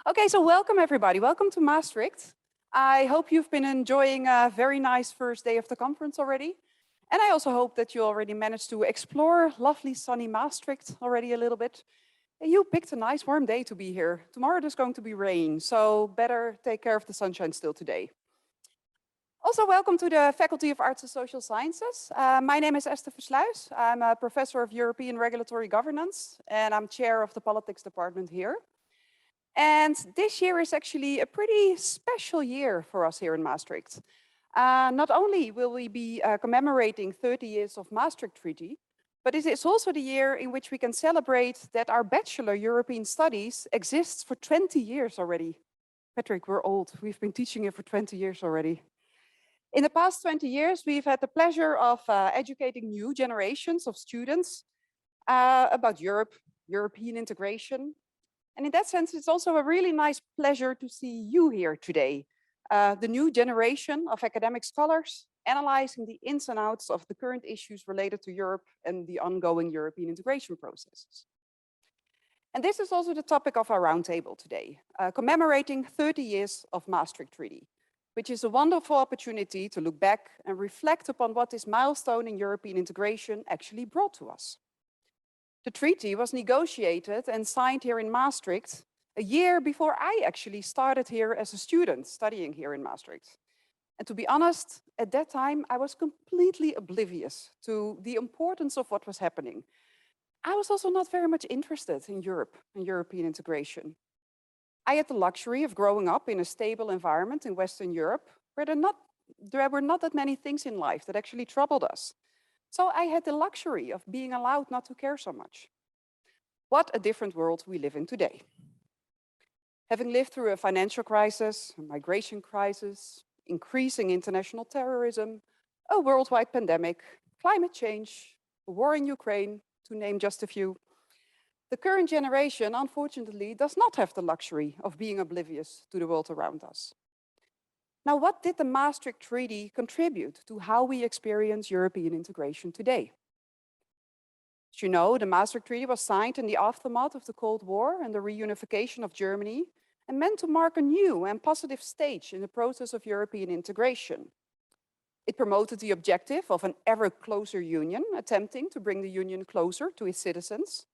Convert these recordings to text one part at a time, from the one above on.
Okay, so welcome everybody. Welcome to Maastricht. I hope you've been enjoying a very nice first day of the conference already. And I also hope that you already managed to explore lovely sunny Maastricht already a little bit. You picked a nice warm day to be here. Tomorrow there's going to be rain, so better take care of the sunshine still today. Also, welcome to the Faculty of Arts and Social Sciences. My name is Esther Versluis. I'm a professor of European Regulatory Governance, and I'm chair of the politics department here. And this year is actually a pretty special year for us here in Maastricht. Not only will we be commemorating 30 years of Maastricht Treaty, but it is also the year in which we can celebrate that our Bachelor European Studies exists for 20 years already. Patrick, we're old. We've been teaching it for 20 years already. In the past 20 years, we've had the pleasure of educating new generations of students about Europe, European integration. And in that sense, it's also a really nice pleasure to see you here today, the new generation of academic scholars analyzing the ins and outs of the current issues related to Europe and the ongoing European integration processes. And this is also the topic of our roundtable today, commemorating 30 years of Maastricht Treaty, which is a wonderful opportunity to look back and reflect upon what this milestone in European integration actually brought to us. The treaty was negotiated and signed here in Maastricht a year before I actually started here as a student studying here in Maastricht. And to be honest, at that time, I was completely oblivious to the importance of what was happening. I was also not very much interested in Europe and European integration. I had the luxury of growing up in a stable environment in Western Europe, where there were not that many things in life that actually troubled us. So I had the luxury of being allowed not to care so much. What a different world we live in today. Having lived through a financial crisis, a migration crisis, increasing international terrorism, a worldwide pandemic, climate change, a war in Ukraine, to name just a few, the current generation, unfortunately, does not have the luxury of being oblivious to the world around us. Now, what did the Maastricht Treaty contribute to how we experience European integration today? As you know, the Maastricht Treaty was signed in the aftermath of the Cold War and the reunification of Germany, and meant to mark a new and positive stage in the process of European integration. It promoted the objective of an ever closer union, attempting to bring the union closer to its citizens.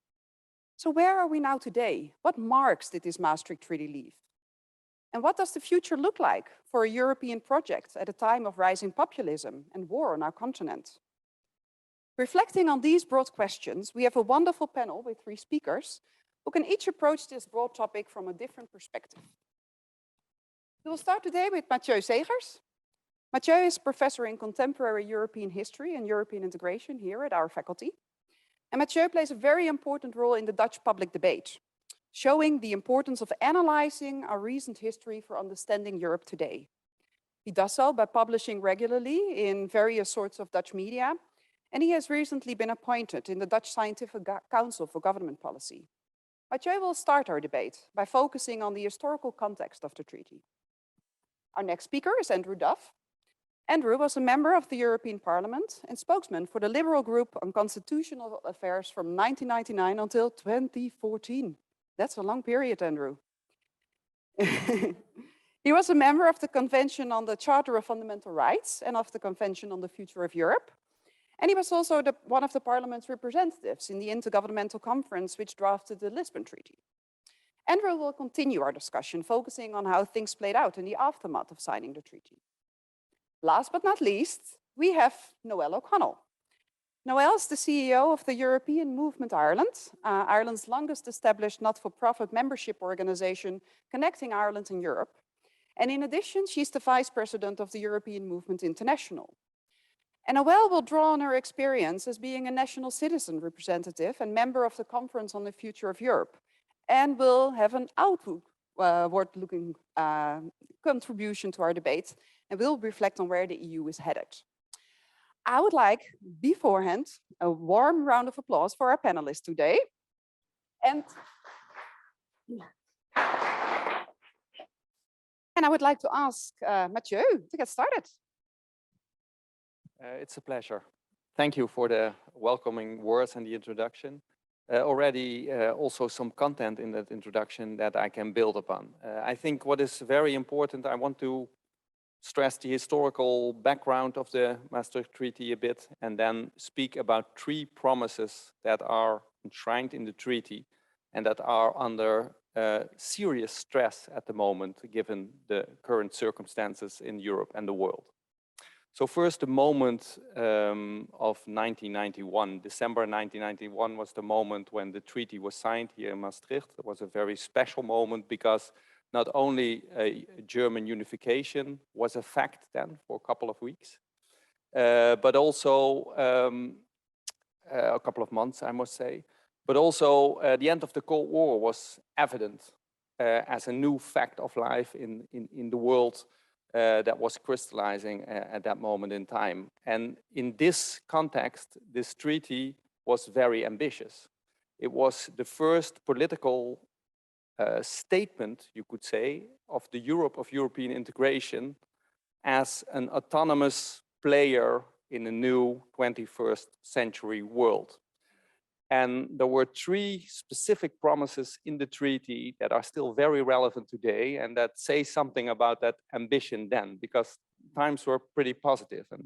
So where are we now today? What marks did this Maastricht Treaty leave? And what does the future look like for a European project at a time of rising populism and war on our continent? Reflecting on these broad questions, we have a wonderful panel with 3 speakers who can each approach this broad topic from a different perspective. We will start today with Mathieu Segers. Mathieu is professor in contemporary European history and European integration here at our faculty. And Mathieu plays a very important role in the Dutch public debate, showing the importance of analyzing our recent history for understanding Europe today. He does so by publishing regularly in various sorts of Dutch media, and he has recently been appointed in the Dutch Scientific Council for Government Policy. Mathieu will start our debate by focusing on the historical context of the treaty. Our next speaker is Andrew Duff. Andrew was a member of the European Parliament and spokesman for the Liberal Group on Constitutional Affairs from 1999 until 2014. That's a long period, Andrew. He was a member of the Convention on the Charter of Fundamental Rights and of the Convention on the Future of Europe. And he was also one of the Parliament's representatives in the Intergovernmental Conference which drafted the Lisbon Treaty. Andrew will continue our discussion, focusing on how things played out in the aftermath of signing the treaty. Last but not least, we have Noelle O'Connell. Noelle is the CEO of the European Movement Ireland, Ireland's longest established not-for-profit membership organization connecting Ireland and Europe. And in addition, she's the vice president of the European Movement International. And Noelle will draw on her experience as being a national citizen representative and member of the Conference on the Future of Europe, and will have an outward-looking contribution to our debate, and will reflect on where the EU is headed. I would like, beforehand, a warm round of applause for our panelists today. And I would like to ask Mathieu to get started. It's a pleasure. Thank you for the welcoming words and the introduction. already also some content in that introduction that I can build upon. I think what is very important, I want to stress the historical background of the Maastricht Treaty a bit, and then speak about 3 promises that are enshrined in the treaty and that are under serious stress at the moment, given the current circumstances in Europe and the world. So first, the moment of 1991, December 1991 was the moment when the treaty was signed here in Maastricht. It was a very special moment because not only a German unification was a fact then for a couple of weeks, but also a couple of months, I must say, but also the end of the Cold War was evident as a new fact of life in the world that was crystallizing at that moment in time. And in this context, this treaty was very ambitious. It was the first political statement, you could say, of the Europe of European integration as an autonomous player in a new 21st century world. And there were 3 specific promises in the treaty that are still very relevant today and that say something about that ambition then, because times were pretty positive, and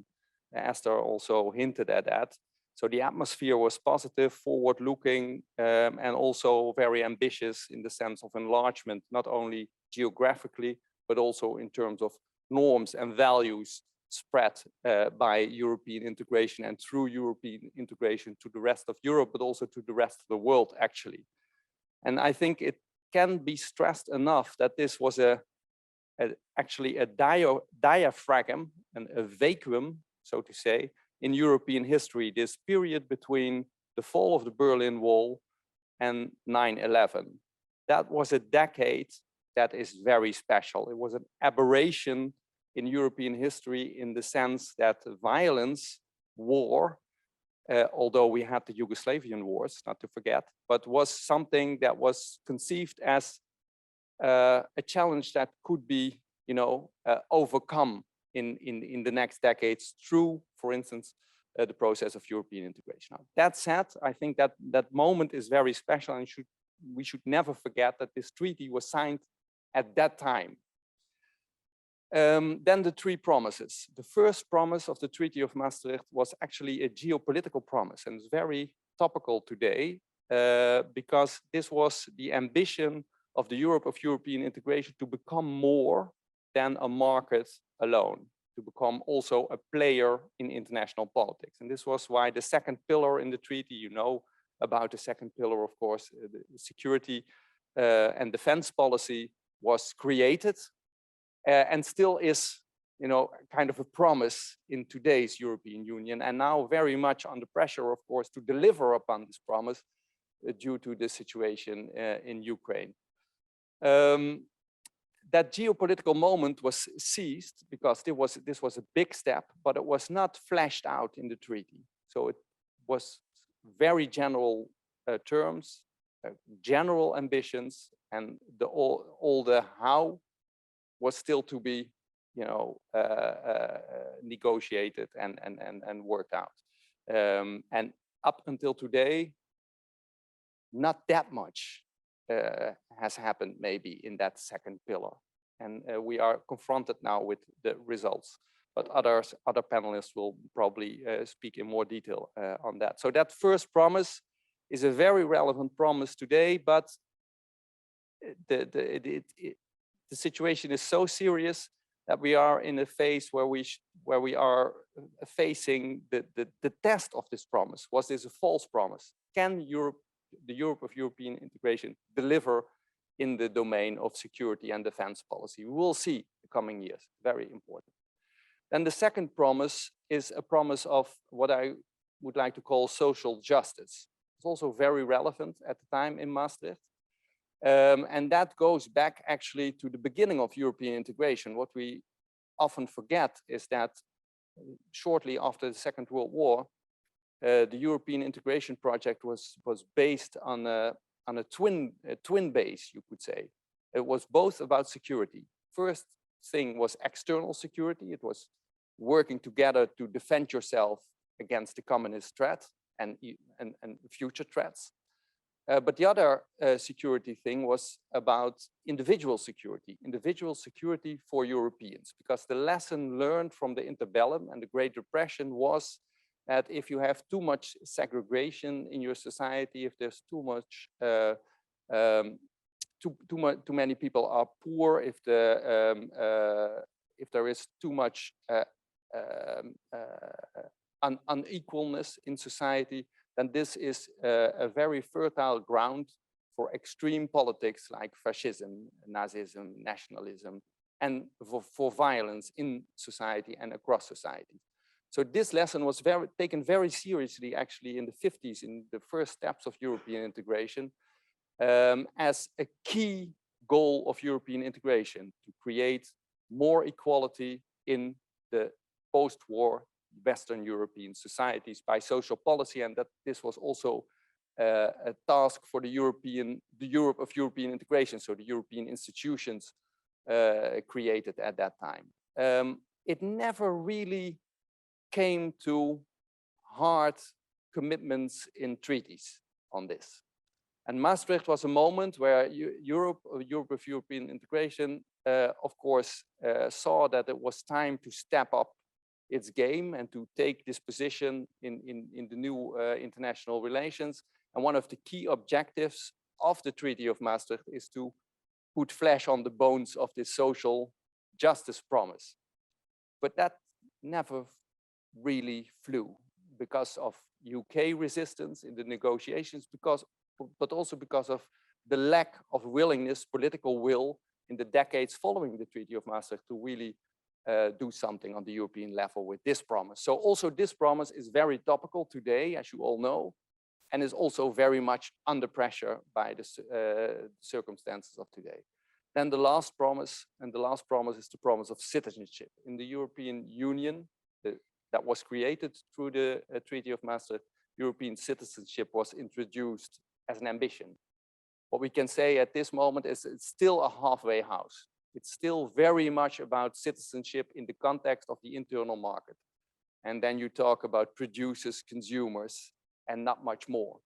Esther also hinted at that. So the atmosphere was positive, forward-looking, and also very ambitious in the sense of enlargement, not only geographically, but also in terms of norms and values spread by European integration and through European integration to the rest of Europe, but also to the rest of the world, actually. And I think it can be stressed enough that this was actually a diaphragm and a vacuum, so to say, in European history, this period between the fall of the Berlin Wall and 9/11. That was a decade that is very special. It was an aberration in European history in the sense that violence, war, although we had the Yugoslavian wars, not to forget, but was something that was conceived as a challenge that could be, overcome in the next decades through, for instance, the process of European integration. Now, that said, I think that that moment is very special, and we should never forget that this treaty was signed at that time. Then the 3 promises. The first promise of the Treaty of Maastricht was actually a geopolitical promise, and it's very topical today because this was the ambition of the Europe of European integration to become more than a market alone, to become also a player in international politics. And this was why the second pillar in the treaty, you know about the second pillar, of course, the security and defense policy was created. And still is, kind of a promise in today's European Union, and now very much under pressure, of course, to deliver upon this promise due to the situation in Ukraine. That geopolitical moment was seized because this was a big step, but it was not fleshed out in the treaty. So it was very general terms, general ambitions, and all the how was still to be, negotiated and worked out. And up until today, not that much has happened maybe in that second pillar. And we are confronted now with the results, but other panelists will probably speak in more detail on that. So that first promise is a very relevant promise today, but the situation is so serious that we are in a phase where we are facing the test of this promise. Was this a false promise? Can the Europe of European integration deliver in the domain of security and defense policy? We will see the coming years, very important. Then the second promise is a promise of what I would like to call social justice. It's also very relevant at the time in Maastricht. And that goes back actually to the beginning of European integration. What we often forget is that shortly after the Second World War, the European integration project was based on a twin base, you could say. It was both about security. First thing was external security. It was working together to defend yourself against the communist threat and future threats. But the other security thing was about individual security for Europeans, because the lesson learned from the interbellum and the Great Depression was that if you have too much segregation in your society, if there's too much, too many people are poor, if there is too much unequalness in society, then this is a very fertile ground for extreme politics like fascism, Nazism, nationalism, and for violence in society and across society. So this lesson was taken very seriously actually in the 50s, in the first steps of European integration, as a key goal of European integration, to create more equality in the post-war Western European societies by social policy, and that this was also a task for the Europe of European integration, so the European institutions created at that time. It never really came to hard commitments in treaties on this. And Maastricht was a moment where Europe of European integration, of course, saw that it was time to step up its game and to take this position in the new international relations. And one of the key objectives of the Treaty of Maastricht is to put flesh on the bones of this social justice promise. But that never really flew because of UK resistance in the negotiations, but also because of the lack of willingness, political will, in the decades following the Treaty of Maastricht to really do something on the European level with this promise. So also this promise is very topical today, as you all know, and is also very much under pressure by the circumstances of today. Then the last promise, and the last promise is the promise of citizenship. In the European Union that was created through the Treaty of Maastricht, European citizenship was introduced as an ambition. What we can say at this moment is it's still a halfway house. It's still very much about citizenship in the context of the internal market. And then you talk about producers, consumers, and not much more.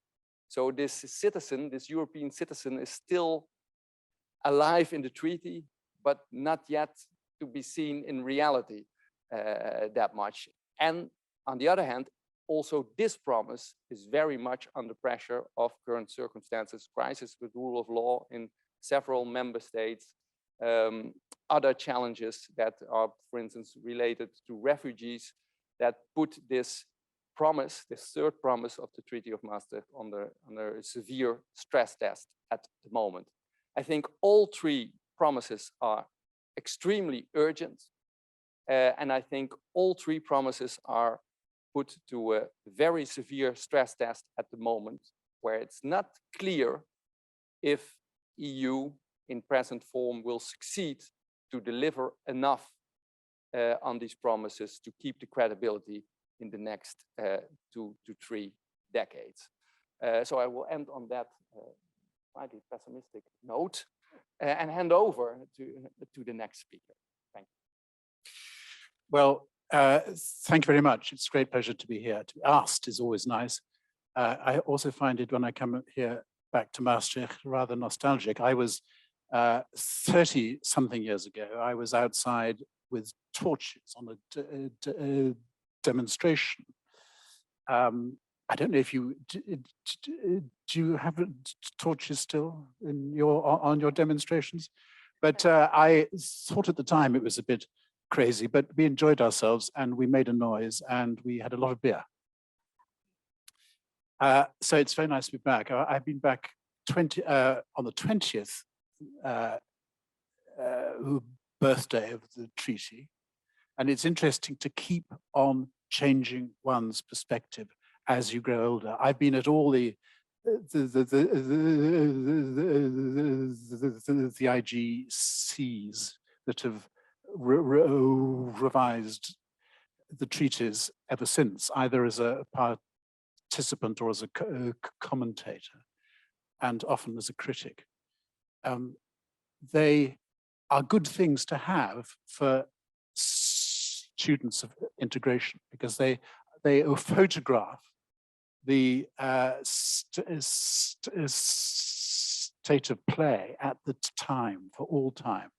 So this citizen, this European citizen, is still alive in the treaty, but not yet to be seen in reality that much. And on the other hand, also this promise is very much under pressure of current circumstances, crisis with rule of law in several member states, other challenges that are, for instance, related to refugees, that put this promise, this third promise of the Treaty of Maastricht under a severe stress test at the moment. I think all three promises are extremely urgent. And I think all three promises are put to a very severe stress test at the moment, where it's not clear if EU in present form will succeed to deliver enough on these promises to keep the credibility in the next 2 to 3 decades. So I will end on that slightly pessimistic note and hand over to the next speaker. Thank you. Well, thank you very much. It's a great pleasure to be here. To be asked is always nice. I also find it, when I come here back to Maastricht, rather nostalgic. I was 30-something years ago, I was outside with torches on a demonstration. I don't know if you, do you have torches still in on your demonstrations? But I thought at the time it was a bit crazy, but we enjoyed ourselves and we made a noise and we had a lot of beer. So it's very nice to be back. I've been back on the 20th birthday of the treaty. And it's interesting to keep on changing one's perspective as you grow older. I've been at all the IGCs that have revised the treaties ever since, either as a participant or as a commentator, and often as a critic. They are good things to have for students of integration, because they photograph the state of play at the time, for all time.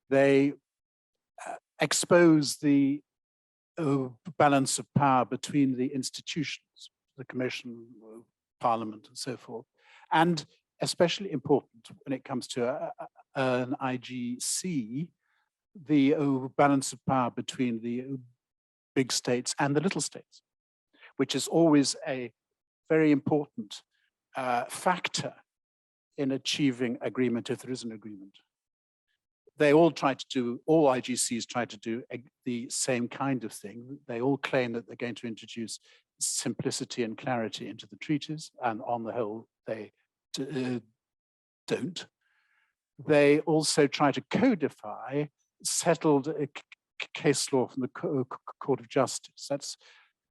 They expose the balance of power between the institutions, the Commission, Parliament, and so forth. And especially important when it comes to an IGC, the balance of power between the big states and the little states, which is always a very important factor in achieving agreement if there is an agreement. They all try to do, all IGCs try to do the same kind of thing. They all claim that they're going to introduce simplicity and clarity into the treaties, and on the whole, they don't. They also try to codify settled case law from the Court of Justice. That's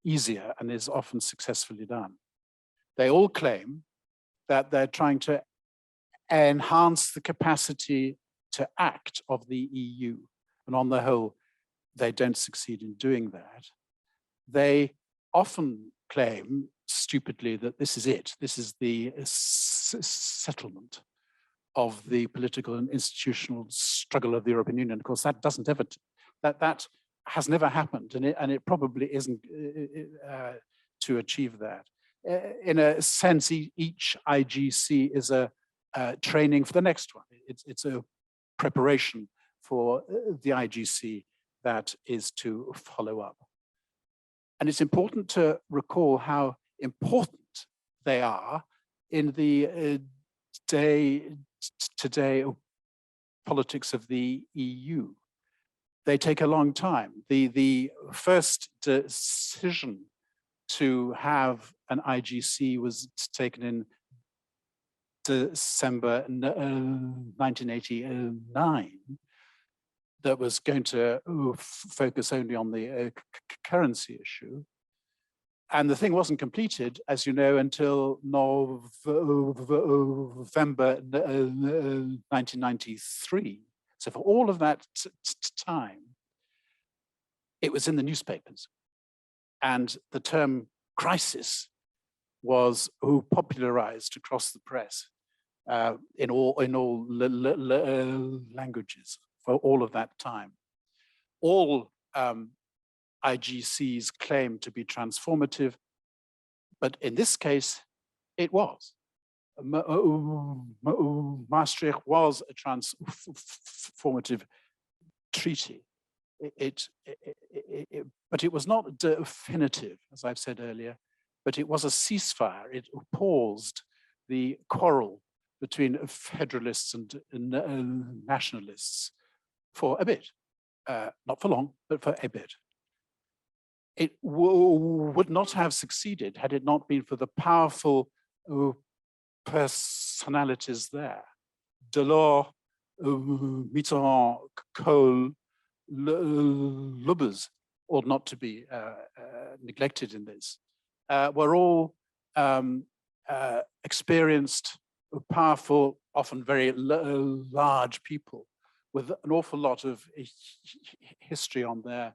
easier and is often successfully done. They all claim that they're trying to enhance the capacity to act of the EU. And on the whole, they don't succeed in doing that. They often claim, stupidly, that this is it. This is the settlement of the political and institutional struggle of the European Union. Of course, that doesn't ever, that has never happened, and it probably isn't to achieve that. In a sense, each IGC is a training for the next one. It's a preparation for the IGC that is to follow up. And it's important to recall how important they are in the day-to-day politics of the EU. They take a long time. The first decision to have an IGC was taken in December 1989, that was going to focus only on the currency issue. And the thing wasn't completed, as you know, until November 1993. So for all of that time, it was in the newspapers. And the term crisis was popularized across the press in all languages for all of that time. All IGCs claim to be transformative, but in this case, it was. Maastricht was a transformative treaty. But it was not definitive, as I've said earlier, but it was a ceasefire. It paused the quarrel between federalists and nationalists for a bit. Not for long, but for a bit. It would not have succeeded had it not been for the powerful personalities there. Delors, Mitterrand, Kohl, Lubbers, ought not to be neglected in this, were all experienced, powerful, often very large people with an awful lot of history on their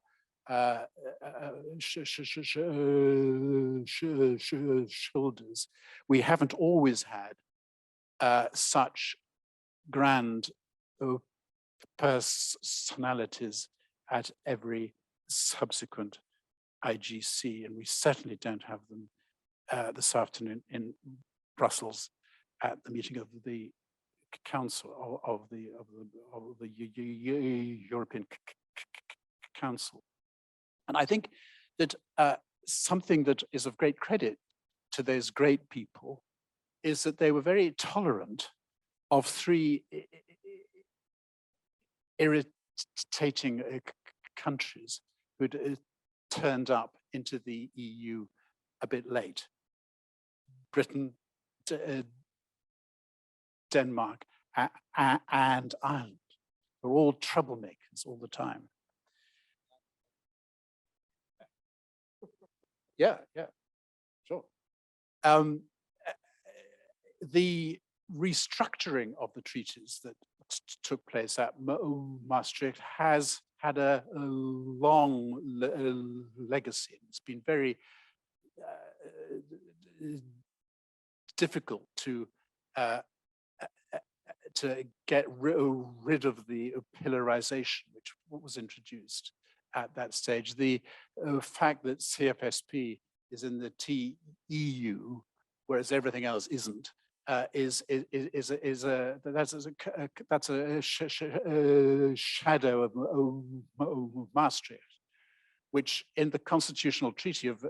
shoulders. We haven't always had such grand personalities at every subsequent IGC, and we certainly don't have them this afternoon in Brussels at the meeting of the Council of the European Council. And I think that something that is of great credit to those great people is that they were very tolerant of three irritating countries who'd turned up into the EU a bit late. Britain, Denmark, and Ireland. They're all troublemakers all the time. Yeah, sure. The restructuring of the treaties that took place at Maastricht has had a long legacy. It's been very difficult to get rid of the pillarization which was introduced at that stage. The fact that CFSP is in the TEU, whereas everything else isn't, that's a shadow of Maastricht, which in the Constitutional Treaty of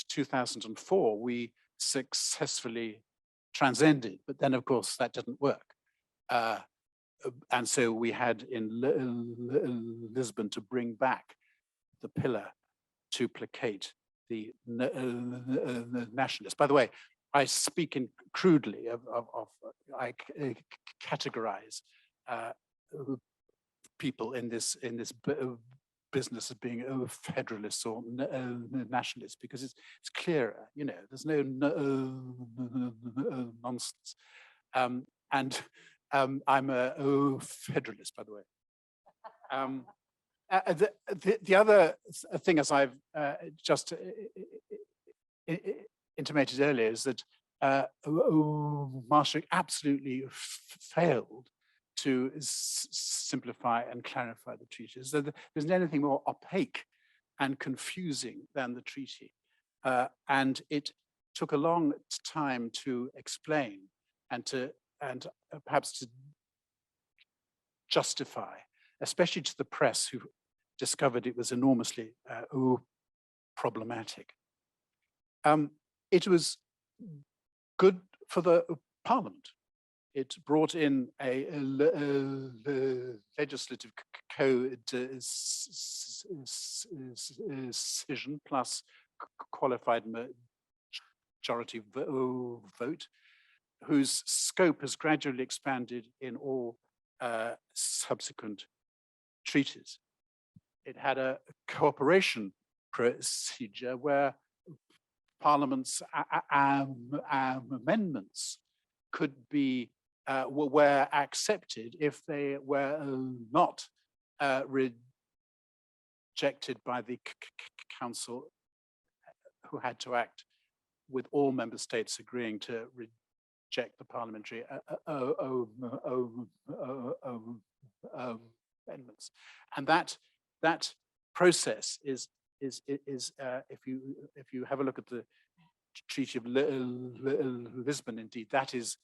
2004 we successfully transcended, but then of course that didn't work. And so we had in Lisbon to bring back the pillar to placate the nationalists. By the way, I speak in crudely I categorize people in this business as being federalists or nationalists because it's clearer, you know, there's no nonsense. And I'm a federalist, by the way. The other thing, as I've just intimated earlier, is that Maastricht absolutely failed to simplify and clarify the treaties. There's anything more opaque and confusing than the treaty. And it took a long time to explain and perhaps to justify, especially to the press who discovered it was enormously problematic. It was good for the parliament. It brought in a legislative co-decision plus qualified majority vote, whose scope has gradually expanded in all subsequent treaties. It had a cooperation procedure where Parliament's amendments could be were accepted if they were not rejected by the Council, who had to act with all member states agreeing to reject the parliamentary amendments. And that process is if you have a look at the Treaty of Lisbon, indeed, that is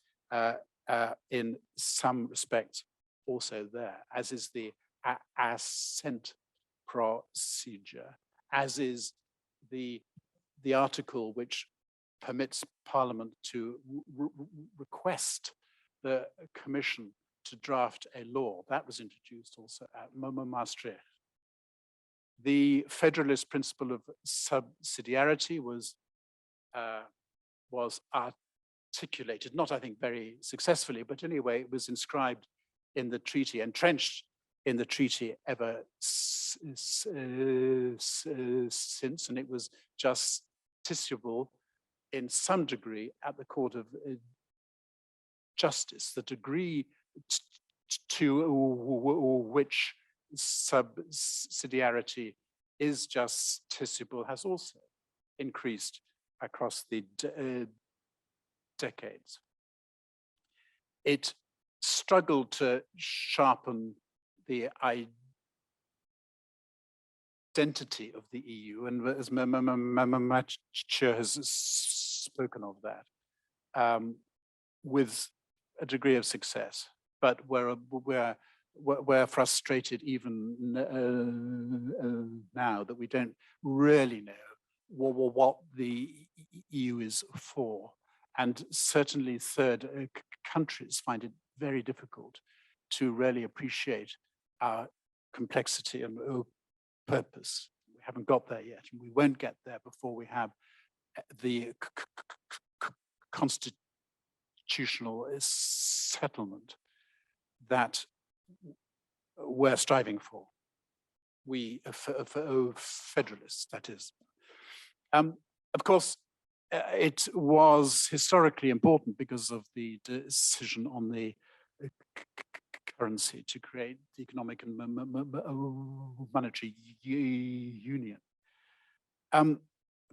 in some respects also there, as is the assent procedure, as is the article which permits Parliament to request the Commission to draft a law. That was introduced also at Maastricht. The federalist principle of subsidiarity was articulated, not I think very successfully, but anyway, it was inscribed in the treaty, entrenched in the treaty ever since, and it was justiciable in some degree at the Court of Justice. The degree to which subsidiarity is justiciable has also increased across the decades. It struggled to sharpen the identity of the EU, and as Mathieu has spoken of that, with a degree of success, but we're frustrated even now that we don't really know what the EU is for. And certainly third countries find it very difficult to really appreciate our complexity and purpose. We haven't got there yet, and we won't get there before we have the constitutional settlement that we're striving for. We federalists, that is. Of course, it was historically important because of the decision on the currency to create the economic and monetary union.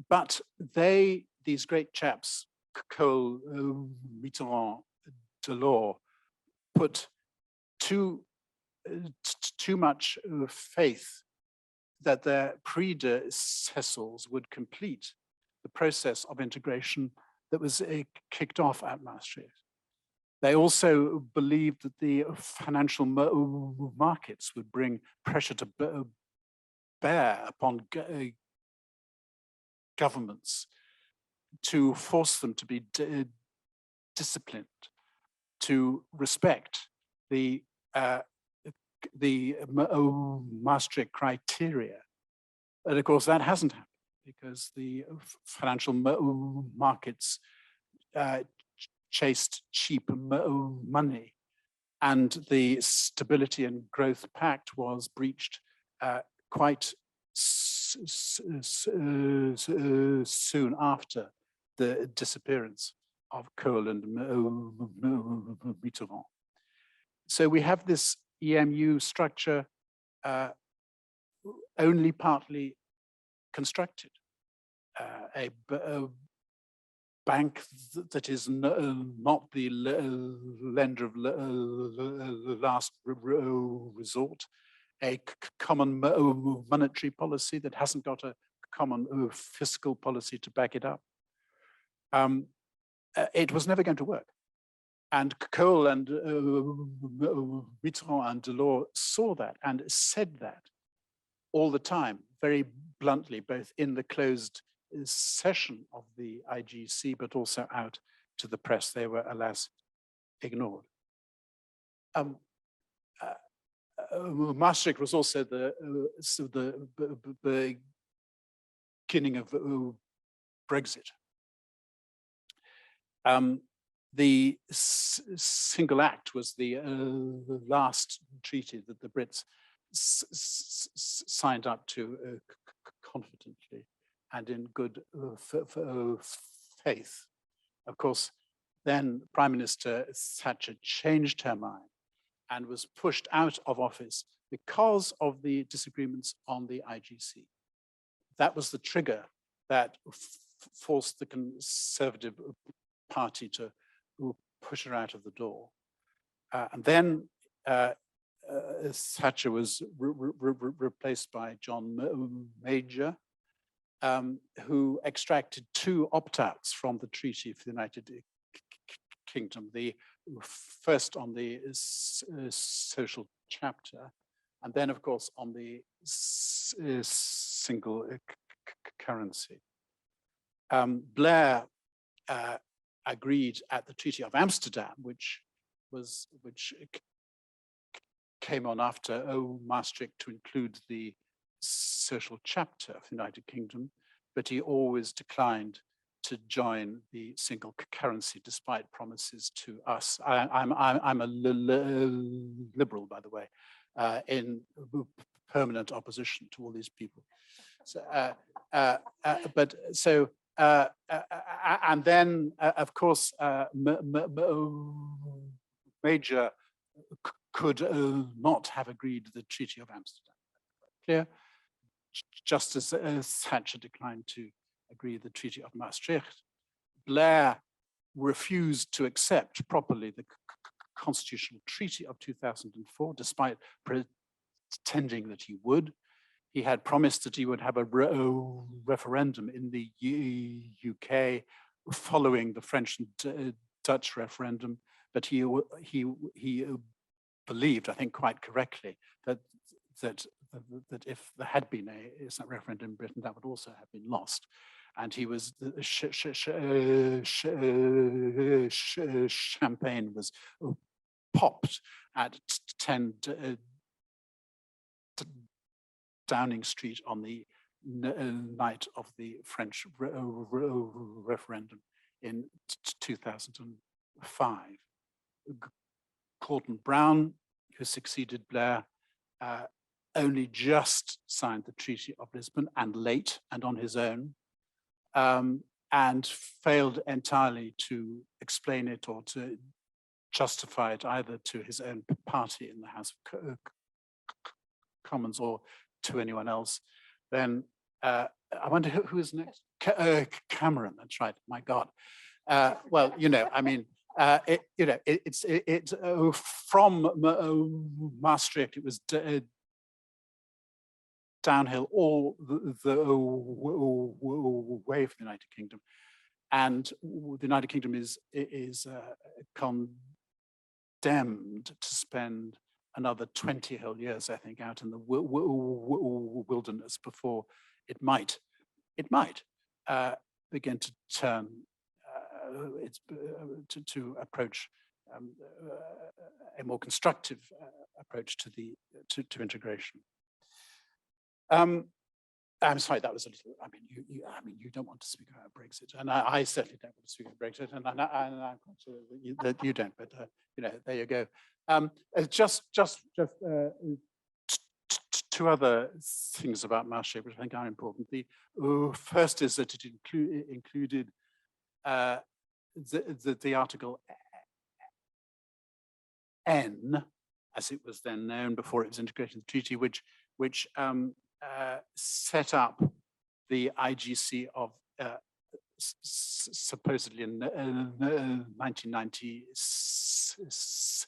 But these great chaps, Kohl, Mitterrand, Delors, put too much faith that their predecessors would complete the process of integration that was kicked off at Maastricht. They also believed that the financial markets would bring pressure to bear upon governments to force them to be disciplined, to respect the Maastricht criteria. And of course, that hasn't happened because the financial markets chased cheap money, and the Stability and Growth Pact was breached quite soon after the disappearance of Kohl and Mitterrand. So we have this EMU structure only partly constructed. A bank that is not the lender of last resort, a common monetary policy that hasn't got a common fiscal policy to back it up. It was never going to work. And Kohl and Mitterrand and Delors saw that and said that all the time, very bluntly, both in the closed session of the IGC, but also out to the press. They were, alas, ignored. Maastricht was also the beginning of Brexit. The single act was the last treaty that the Brits signed up to confidently and in good faith. Of course, then Prime Minister Thatcher changed her mind and was pushed out of office because of the disagreements on the IGC. That was the trigger that forced the Conservative Party to push her out of the door. And then Thatcher was replaced by John Major, who extracted 2 opt-outs from the Treaty for the United Kingdom. The first on the social chapter, and then of course on the single currency. Blair agreed at the Treaty of Amsterdam, which came on after Maastricht, to include the social chapter of the United Kingdom, but he always declined to join the single currency despite promises to us. I'm a liberal, by the way, in permanent opposition to all these people. So, and then, of course, Major could not have agreed to the Treaty of Amsterdam. Clear? Just as Thatcher declined to agree to the Treaty of Maastricht, Blair refused to accept properly the Constitutional Treaty of 2004, despite pretending that he would. He had promised that he would have a referendum in the UK following the French and Dutch referendum, but he believed, I think quite correctly, that if there had been a referendum in Britain, that would also have been lost. And he was, champagne was popped at 10 Downing Street on the night of the French referendum in 2005. Gordon Brown, who succeeded Blair, only just signed the Treaty of Lisbon, and late and on his own, and failed entirely to explain it or to justify it either to his own party in the House of Commons or to anyone else. Then I wonder who is next? Cameron, that's right, my God. Well, you know, I mean, it's from Maastricht, it was downhill all the way for the United Kingdom. And the United Kingdom is condemned to spend another 20 whole years, I think, out in the wilderness before it might begin to turn to approach a more constructive approach to integration. I'm sorry, that was a little. I mean, you don't want to speak about Brexit, and I certainly don't want to speak about Brexit, and I'm quite sure that you don't. But you know, there you go. Just two other things about Maastricht, which I think are important. The first is that it included the Article N, as it was then known before it was integrated in the treaty, which set up the IGC of supposedly in 1996.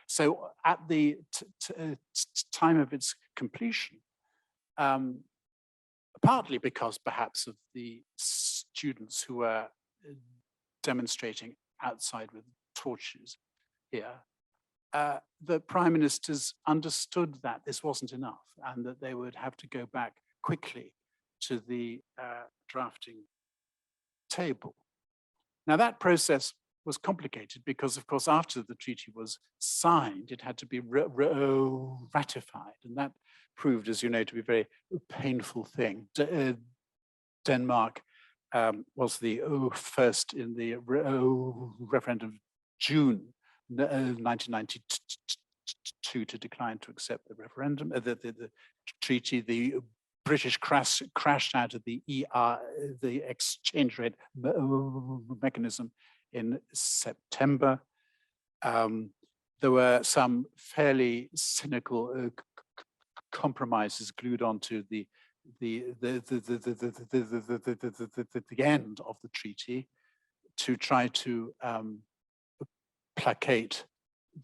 So at the time of its completion, partly because perhaps of the students who were demonstrating outside with torches here, the prime ministers understood that this wasn't enough and that they would have to go back quickly to the drafting table. Now that process was complicated because, of course, after the treaty was signed, it had to be ratified, and that proved, as you know, to be a very painful thing. Denmark was the first in the referendum of June 1992 to decline to accept the referendum, the treaty. The British crashed out of the the exchange rate mechanism in September. There were some fairly cynical compromises glued onto the end of the treaty to try to placate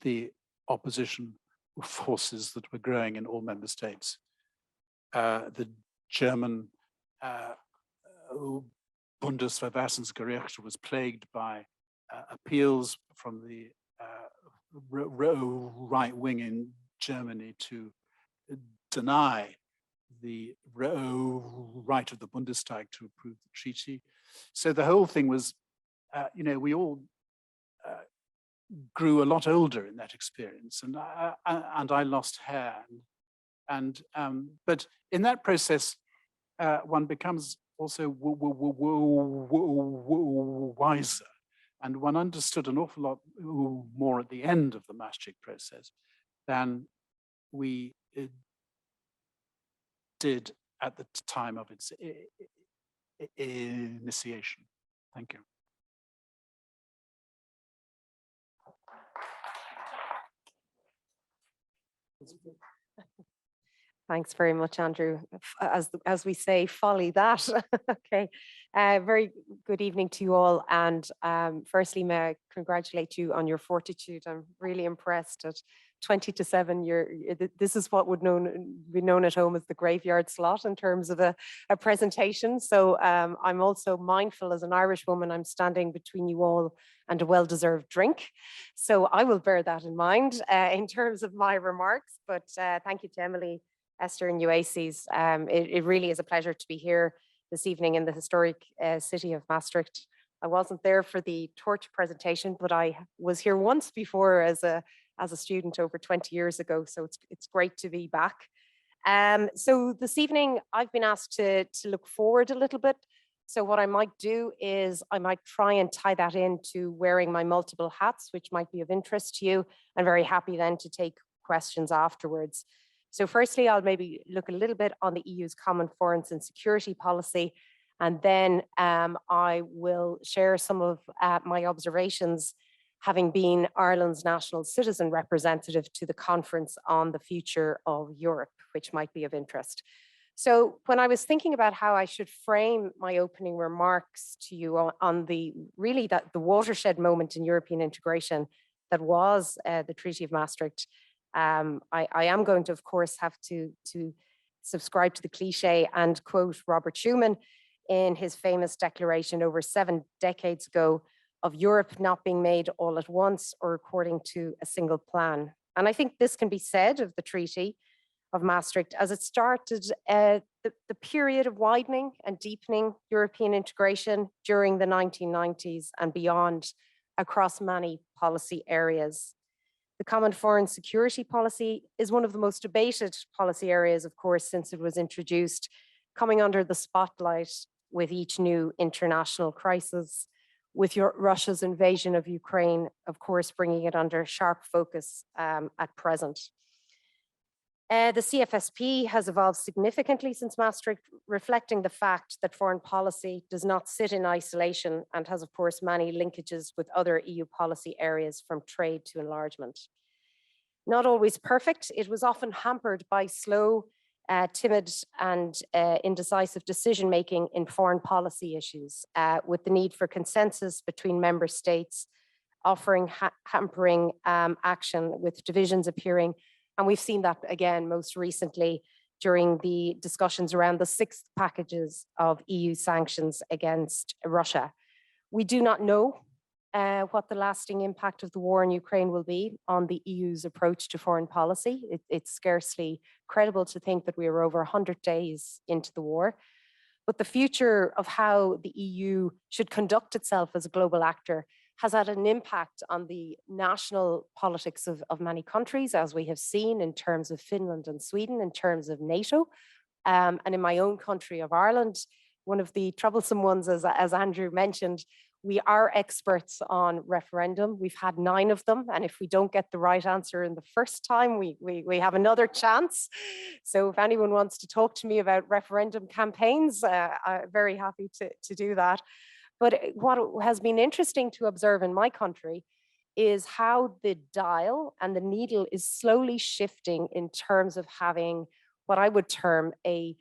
the opposition forces that were growing in all member states. The German Bundesverfassungsgericht was plagued by appeals from the right wing in Germany to deny the right of the Bundestag to approve the treaty. So the whole thing was, you know, we all grew a lot older in that experience, and I lost hair, but in that process, one becomes also wiser, and one understood an awful lot more at the end of the Maastricht process than we did at the time of its initiation. Thank you. Thanks very much, Andrew. As we say, folly that. Okay. Very good evening to you all. And firstly, may I congratulate you on your fortitude. I'm really impressed at 20 to 7. This is what would be known at home as the graveyard slot in terms of a presentation. So I'm also mindful, as an Irish woman, I'm standing between you all and a well-deserved drink. So I will bear that in mind in terms of my remarks. But thank you to Emily, Esther and UACES. It really is a pleasure to be here this evening in the historic city of Maastricht. I wasn't there for the torch presentation, but I was here once before as a student over 20 years ago. So it's great to be back. So this evening I've been asked to look forward a little bit. So what I might do is I might try and tie that into wearing my multiple hats, which might be of interest to you. I'm very happy then to take questions afterwards. So firstly, I'll maybe look a little bit on the EU's common foreign and security policy, and then I will share some of my observations, having been Ireland's national citizen representative to the conference on the future of Europe, which might be of interest. So when I was thinking about how I should frame my opening remarks to you on the watershed moment in European integration that was the Treaty of Maastricht, I am going to, of course, have to subscribe to the cliche and quote Robert Schuman in his famous declaration over 7 decades ago of Europe not being made all at once or according to a single plan. And I think this can be said of the Treaty of Maastricht as it started the period of widening and deepening European integration during the 1990s and beyond across many policy areas. The common foreign security policy is one of the most debated policy areas, of course, since it was introduced, coming under the spotlight with each new international crisis, with Russia's invasion of Ukraine, of course, bringing it under sharp focus at present. The CFSP has evolved significantly since Maastricht, reflecting the fact that foreign policy does not sit in isolation and has, of course, many linkages with other EU policy areas from trade to enlargement. Not always perfect, it was often hampered by slow, timid and indecisive decision-making in foreign policy issues, with the need for consensus between member states, hampering action with divisions appearing. And we've seen that again most recently during the discussions around the 6th packages of EU sanctions against Russia. We do not know what the lasting impact of the war in Ukraine will be on the EU's approach to foreign policy. It's scarcely credible to think that we are over 100 days into the war. But the future of how the EU should conduct itself as a global actor has had an impact on the national politics of many countries, as we have seen in terms of Finland and Sweden, in terms of NATO. And in my own country of Ireland, one of the troublesome ones, as Andrew mentioned, we are experts on referendum. We've had 9 of them. And if we don't get the right answer in the first time, we have another chance. So if anyone wants to talk to me about referendum campaigns, I'm very happy to do that. But what has been interesting to observe in my country is how the dial and the needle is slowly shifting in terms of having what I would term a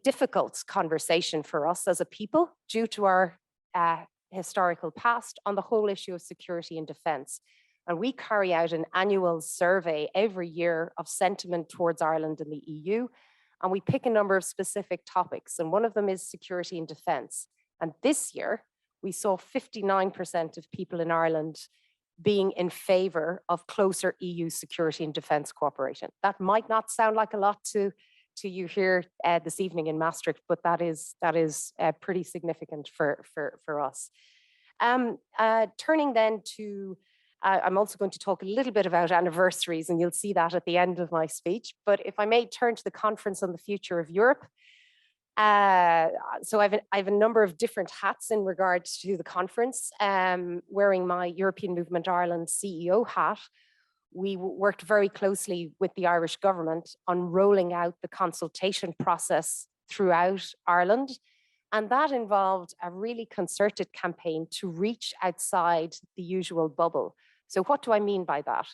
difficult conversation for us as a people due to our historical past on the whole issue of security and defence. And we carry out an annual survey every year of sentiment towards Ireland and the EU. And we pick a number of specific topics. And one of them is security and defence. And this year, we saw 59% of people in Ireland being in favour of closer EU security and defence cooperation. That might not sound like a lot to you here this evening in Maastricht, but that is pretty significant for us. Turning then to, I'm also going to talk a little bit about anniversaries, and you'll see that at the end of my speech. But if I may turn to the Conference on the Future of Europe. So I have a number of different hats in regards to the conference. Wearing my European Movement Ireland CEO hat, we worked very closely with the Irish government on rolling out the consultation process throughout Ireland. And that involved a really concerted campaign to reach outside the usual bubble. So what do I mean by that?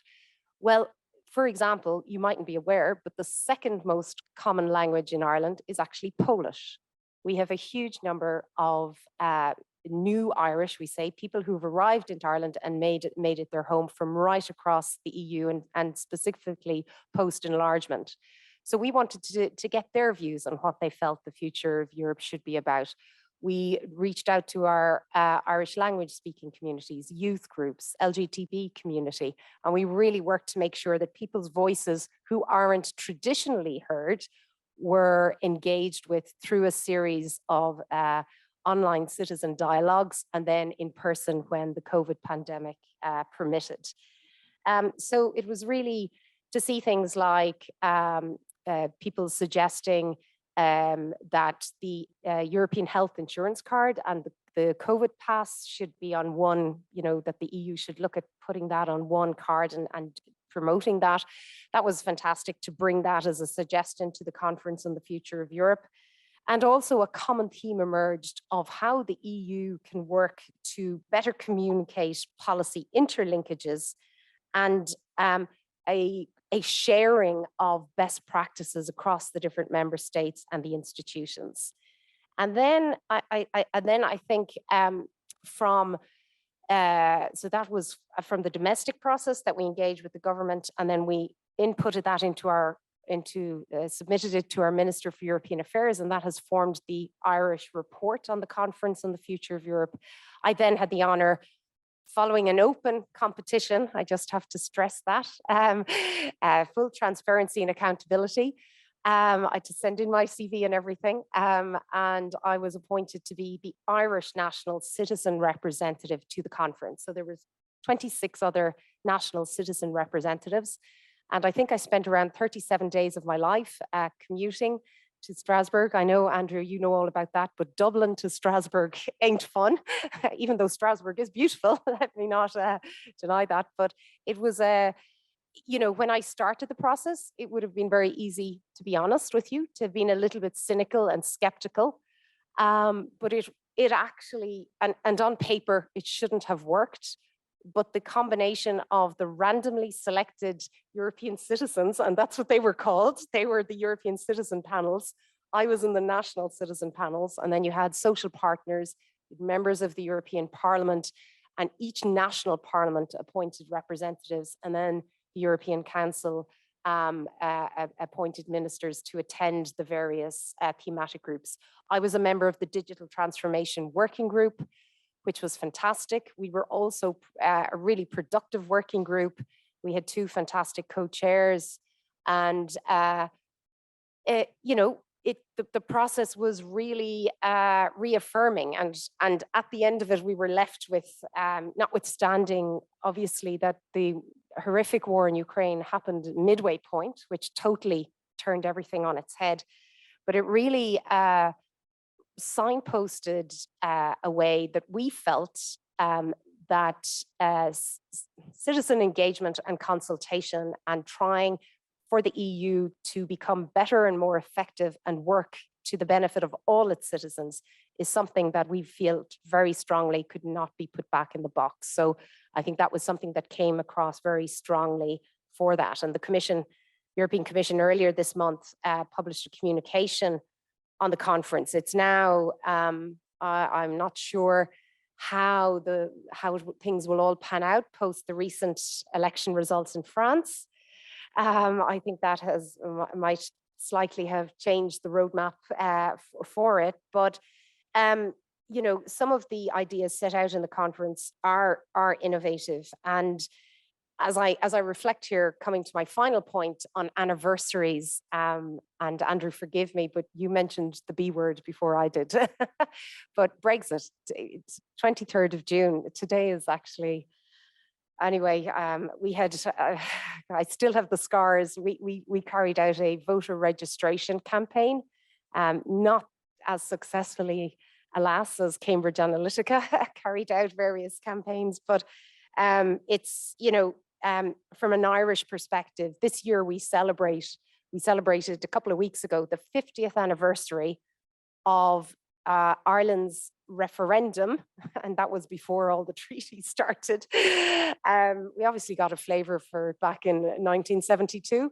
Well, for example, you mightn't be aware, but the second most common language in Ireland is actually Polish. We have a huge number of new Irish, we say, people who've arrived into Ireland and made it their home from right across the EU and specifically post-enlargement. So we wanted to get their views on what they felt the future of Europe should be about. We reached out to our Irish language speaking communities, youth groups, LGBT community, and we really worked to make sure that people's voices who aren't traditionally heard were engaged with through a series of online citizen dialogues and then in person when the COVID pandemic permitted. So it was really to see things like people suggesting that the European health insurance card and the COVID pass should be on one, that the EU should look at putting that on one card and promoting that. That was fantastic to bring that as a suggestion to the Conference on the Future of Europe. And also a common theme emerged of how the EU can work to better communicate policy interlinkages and a a sharing of best practices across the different member states and the institutions. And then I think so that was from the domestic process that we engaged with the government, and then we inputted that submitted it to our Minister for European Affairs, and that has formed the Irish report on the Conference on the Future of Europe. I then had the honor, following an open competition, I just have to stress that, full transparency and accountability. I had to send in my CV and everything, and I was appointed to be the Irish National Citizen Representative to the conference. So there was 26 other national citizen representatives, and I think I spent around 37 days of my life commuting to Strasbourg. I know, Andrew, you know all about that, but Dublin to Strasbourg ain't fun, even though Strasbourg is beautiful. Let me not deny that, but it was you know, when I started the process, it would have been very easy, to be honest with you, to have been a little bit cynical and skeptical. But it actually, and on paper, it shouldn't have worked. But the combination of the randomly selected European citizens, and that's what they were called, they were the European citizen panels. I was in the national citizen panels, and then you had social partners, members of the European Parliament, and each national parliament appointed representatives, and then the European Council appointed ministers to attend the various thematic groups. I was a member of the Digital Transformation Working Group, which was fantastic. We were also a really productive working group. We had two fantastic co-chairs, and you know, the process was really reaffirming, and at the end of it, we were left with, notwithstanding obviously that the horrific war in Ukraine happened midway point, which totally turned everything on its head, but it really signposted a way that we felt that citizen engagement and consultation and trying for the EU to become better and more effective and work to the benefit of all its citizens is something that we feel very strongly could not be put back in the box. So I think that was something that came across very strongly for that. And the Commission, European Commission, earlier this month published a communication on the conference. It's now, I'm not sure how things will all pan out post the recent election results in France. I think that might slightly have changed the roadmap for it, but you know, some of the ideas set out in the conference are innovative. And as I reflect here, coming to my final point on anniversaries, and Andrew, forgive me, but you mentioned the B word before I did. But Brexit, it's 23rd of June. Today is actually, anyway, we had, I still have the scars. We carried out a voter registration campaign, not as successfully, alas, as Cambridge Analytica carried out various campaigns, but it's, you know, from an Irish perspective, this year we celebrated a couple of weeks ago, the 50th anniversary of Ireland's referendum, and that was before all the treaties started. We obviously got a flavour for it back in 1972,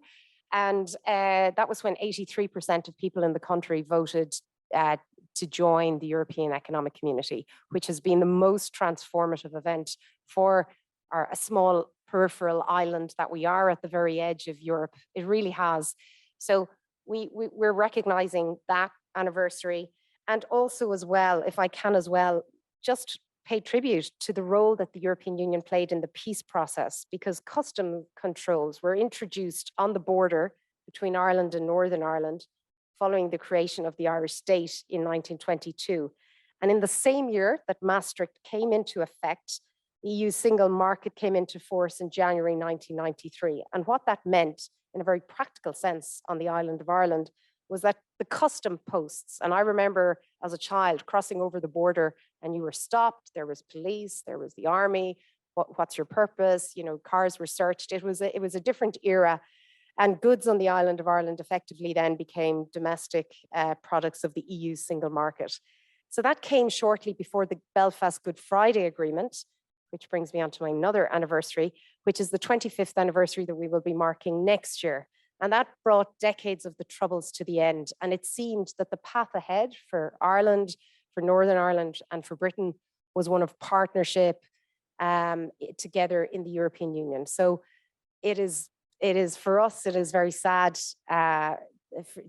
and that was when 83% of people in the country voted to join the European Economic Community, which has been the most transformative event for a small peripheral island that we are at the very edge of Europe. It really has. So we're recognizing that anniversary, and also as well, if I can as well, just pay tribute to the role that the European Union played in the peace process, because custom controls were introduced on the border between Ireland and Northern Ireland following the creation of the Irish state in 1922. And in the same year that Maastricht came into effect, the EU single market came into force in January 1993. And what that meant in a very practical sense on the island of Ireland was that the custom posts, and I remember as a child crossing over the border and you were stopped, there was police, there was the army, what's your purpose? You know, cars were searched. It was a different era. And goods on the island of Ireland effectively then became domestic products of the EU single market. So that came shortly before the Belfast Good Friday Agreement, which brings me on to my another anniversary, which is the 25th anniversary that we will be marking next year. And that brought decades of the troubles to the end. And it seemed that the path ahead for Ireland, for Northern Ireland, and for Britain was one of partnership together in the European Union. So it is for us, it is very sad for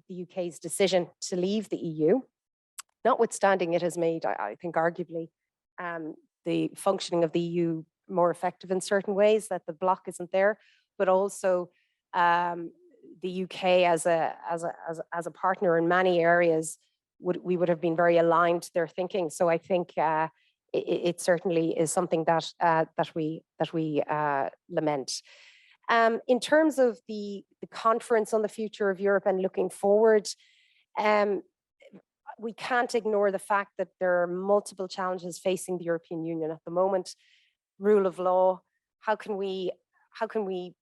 the UK's decision to leave the EU, notwithstanding it has made, I think arguably, the functioning of the EU more effective in certain ways, that the bloc isn't there, but also the UK as a partner in many areas, we would have been very aligned to their thinking. So I think it certainly is something that we lament. In terms of the conference on the future of Europe and looking forward, we can't ignore the fact that there are multiple challenges facing the European Union at the moment. Rule of law, how can we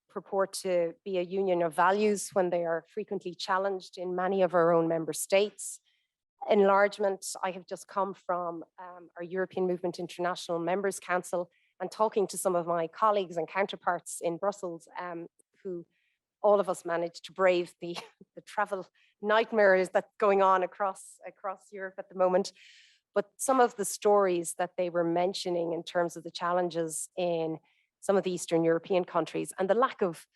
purport to be a union of values when they are frequently challenged in many of our own member states? Enlargement, I have just come from our European Movement International Members Council and talking to some of my colleagues and counterparts in Brussels, who all of us managed to brave the travel nightmares that's going on across Europe at the moment. But some of the stories that they were mentioning in terms of the challenges in some of the Eastern European countries and the lack of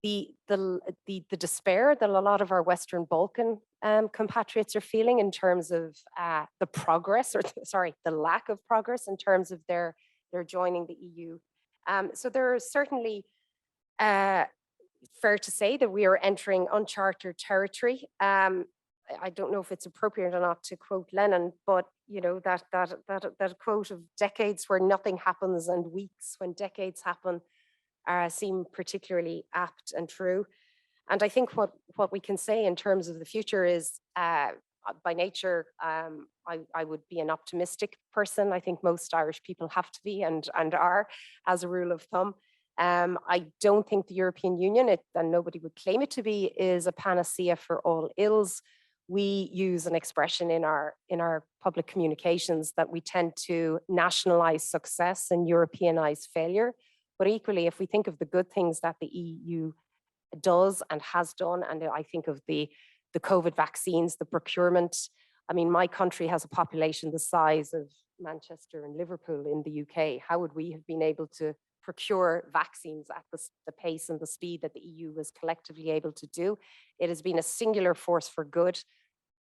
the despair that a lot of our Western Balkan compatriots are feeling in terms of the progress, or the lack of progress in terms of their joining the EU. So there is certainly fair to say that we are entering uncharted territory. I don't know if it's appropriate or not to quote Lenin, but you know, that quote of decades where nothing happens and weeks when decades happen seem particularly apt and true. And I think what we can say in terms of the future is, by nature, I would be an optimistic person. I think most Irish people have to be and are, as a rule of thumb. I don't think the European Union, and nobody would claim it to be, is a panacea for all ills. We use an expression in our public communications that we tend to nationalize success and Europeanize failure. But equally, if we think of the good things that the EU does and has done, and I think of the COVID vaccines, the procurement. I mean, my country has a population the size of Manchester and Liverpool in the UK. How would we have been able to procure vaccines at the pace and the speed that the EU was collectively able to do? It has been a singular force for good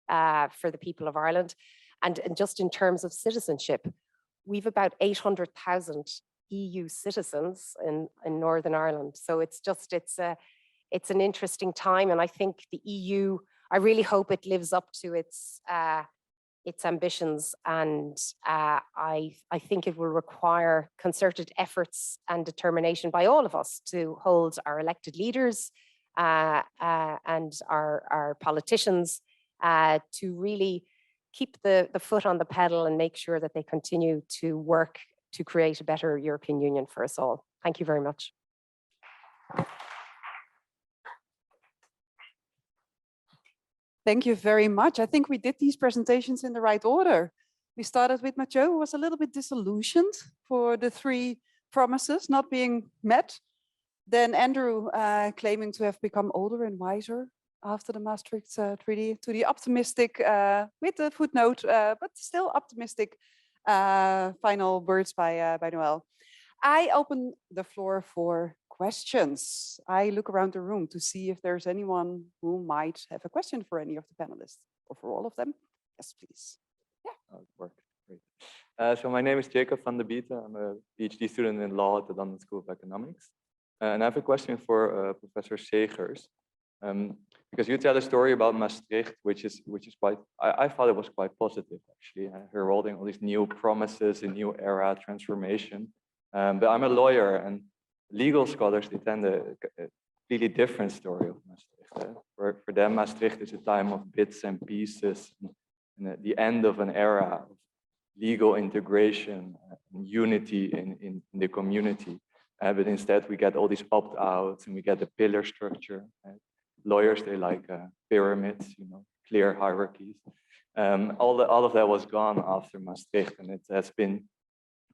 for the people of Ireland. And just in terms of citizenship, we've about 800,000 EU citizens in Northern Ireland. So it's an interesting time. And I think the EU, I really hope it lives up to its ambitions, and I think it will require concerted efforts and determination by all of us to hold our elected leaders and our politicians to really keep the foot on the pedal and make sure that they continue to work to create a better European Union for us all. Thank you very much. Thank you very much. I think we did these presentations in the right order. We started with Mathieu, who was a little bit disillusioned for the 3 promises not being met. Then Andrew claiming to have become older and wiser after the Maastricht Treaty, to the optimistic, with the footnote, but still optimistic final words by Noelle. I open the floor for questions. I look around the room to see if there's anyone who might have a question for any of the panelists, or for all of them. Yes, please. Yeah. Oh, it worked. Great. So my name is Jacob van der Bieten. I'm a PhD student in law at the London School of Economics. And I have a question for Professor Segers. Because you tell a story about Maastricht, which is quite, I thought it was quite positive, actually. Heralding all these new promises, a new era, transformation. But I'm a lawyer, and legal scholars, they tell a completely different story of Maastricht. For them, Maastricht is a time of bits and pieces, and the end of an era of legal integration and unity in the community. But instead, we get all these opt-outs, and we get the pillar structure. Lawyers, they like pyramids, you know, clear hierarchies. All of that was gone after Maastricht, and it has been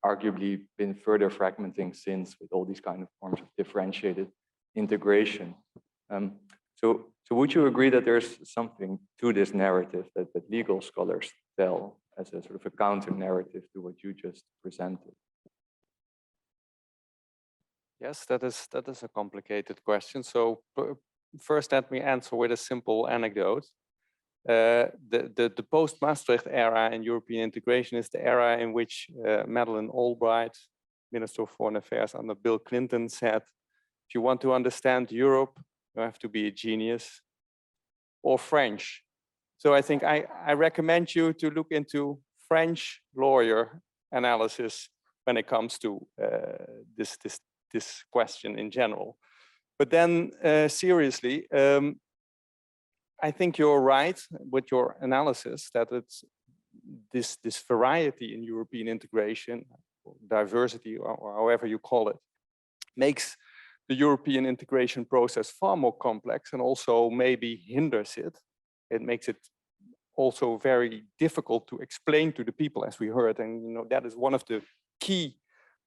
arguably been further fragmenting since, with all these kind of forms of differentiated integration. So would you agree that there's something to this narrative that legal scholars tell as a sort of a counter narrative to what you just presented? Yes, that is a complicated question. So first, let me answer with a simple anecdote. The post-Maastricht era in European integration is the era in which Madeleine Albright, Minister of Foreign Affairs under Bill Clinton, said, if you want to understand Europe, you have to be a genius or French. So I think I recommend you to look into French lawyer analysis when it comes to this question in general. But then seriously, I think you're right with your analysis that it's this variety in European integration, diversity, or however you call it, makes the European integration process far more complex and also maybe hinders it. It makes it also very difficult to explain to the people, as we heard. And that is one of the key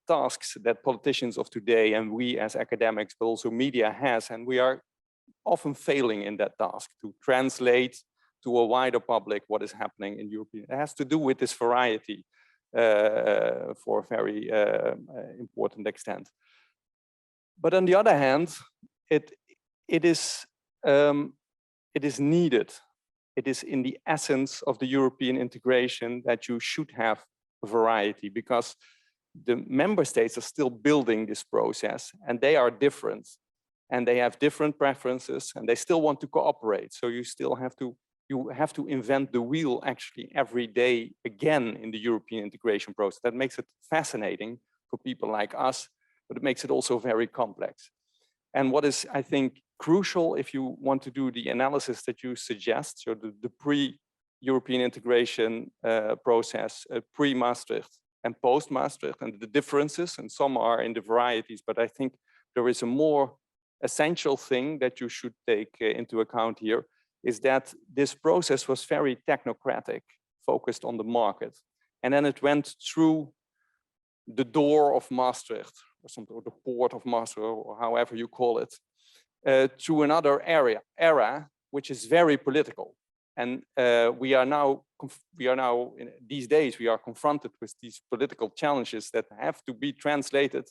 tasks that politicians of today and we as academics, but also media has, and we are often failing in that task to translate to a wider public what is happening in Europe. It has to do with this variety for a very important extent. But on the other hand, it is needed. It is in the essence of the European integration that you should have a variety, because the member states are still building this process and they are different and they have different preferences and they still want to cooperate. So you still have to invent the wheel actually every day again in the European integration process. That makes it fascinating for people like us, but it makes it also very complex. And what is, I think, crucial if you want to do the analysis that you suggest, so the pre-European integration process, pre-Maastricht and post-Maastricht, and the differences, and some are in the varieties, but I think there is a more essential thing that you should take into account here, is that this process was very technocratic, focused on the market. And then it went through the door of Maastricht, or the port of Maastricht, or however you call it, to another era, which is very political. And we are now these days, we are confronted with these political challenges that have to be translated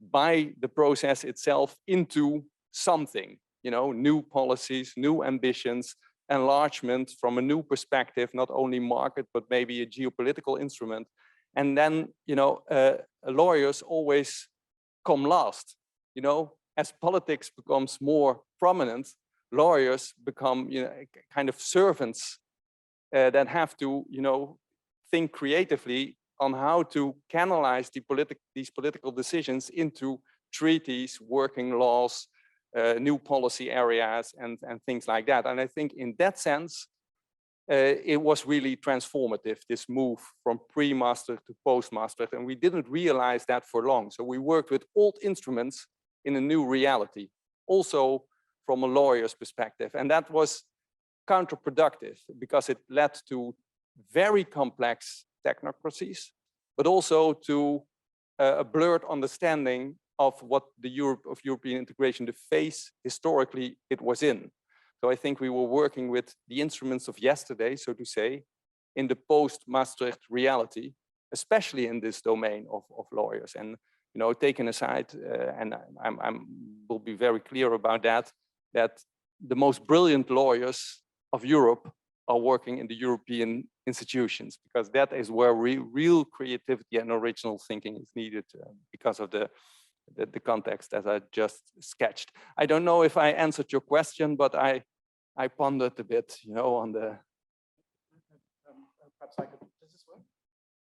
by the process itself into something, new policies, new ambitions, enlargement from a new perspective, not only market, but maybe a geopolitical instrument. And then, lawyers always come last, as politics becomes more prominent, lawyers become kind of servants that have to think creatively on how to canalize these political decisions into treaties, working laws, new policy areas, and things like that. And I think in that sense, it was really transformative, this move from pre-Maastricht to post-Maastricht, and we didn't realize that for long. So we worked with old instruments in a new reality, also from a lawyer's perspective. And that was counterproductive because it led to very complex technocracies, but also to a blurred understanding of what the European integration, the phase historically it was in. So I think we were working with the instruments of yesterday, so to say, in the post-Maastricht reality, especially in this domain of lawyers. And taken aside, and I will be very clear about that the most brilliant lawyers of Europe are working in the European institutions, because that is where real creativity and original thinking is needed because of the context as I just sketched. I don't know if I answered your question, but I pondered a bit, on the... Perhaps I could, does this work?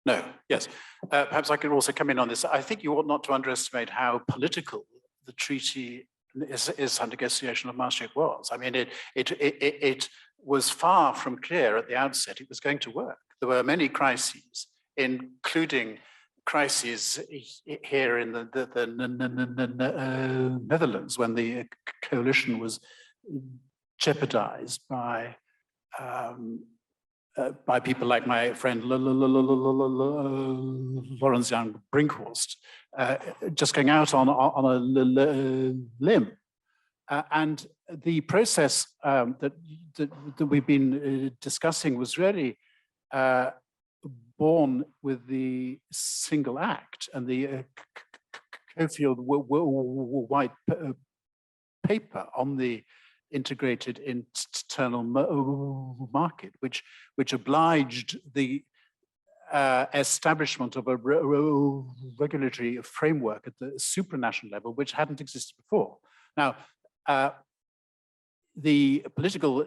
No, yes. Perhaps I could also come in on this. I think you ought not to underestimate how political the treaty is under negotiation of Maastricht was. I mean, it was far from clear at the outset it was going to work. There were many crises, including crises here in the Netherlands, when the coalition was jeopardized by by people like my friend Lawrence Young Brinkhorst, just going out on a limb. And the process that we've been discussing was really born with the single act and the Cofield white paper on the integrated internal market, which obliged the establishment of a regulatory framework at the supranational level, which hadn't existed before. Now, the political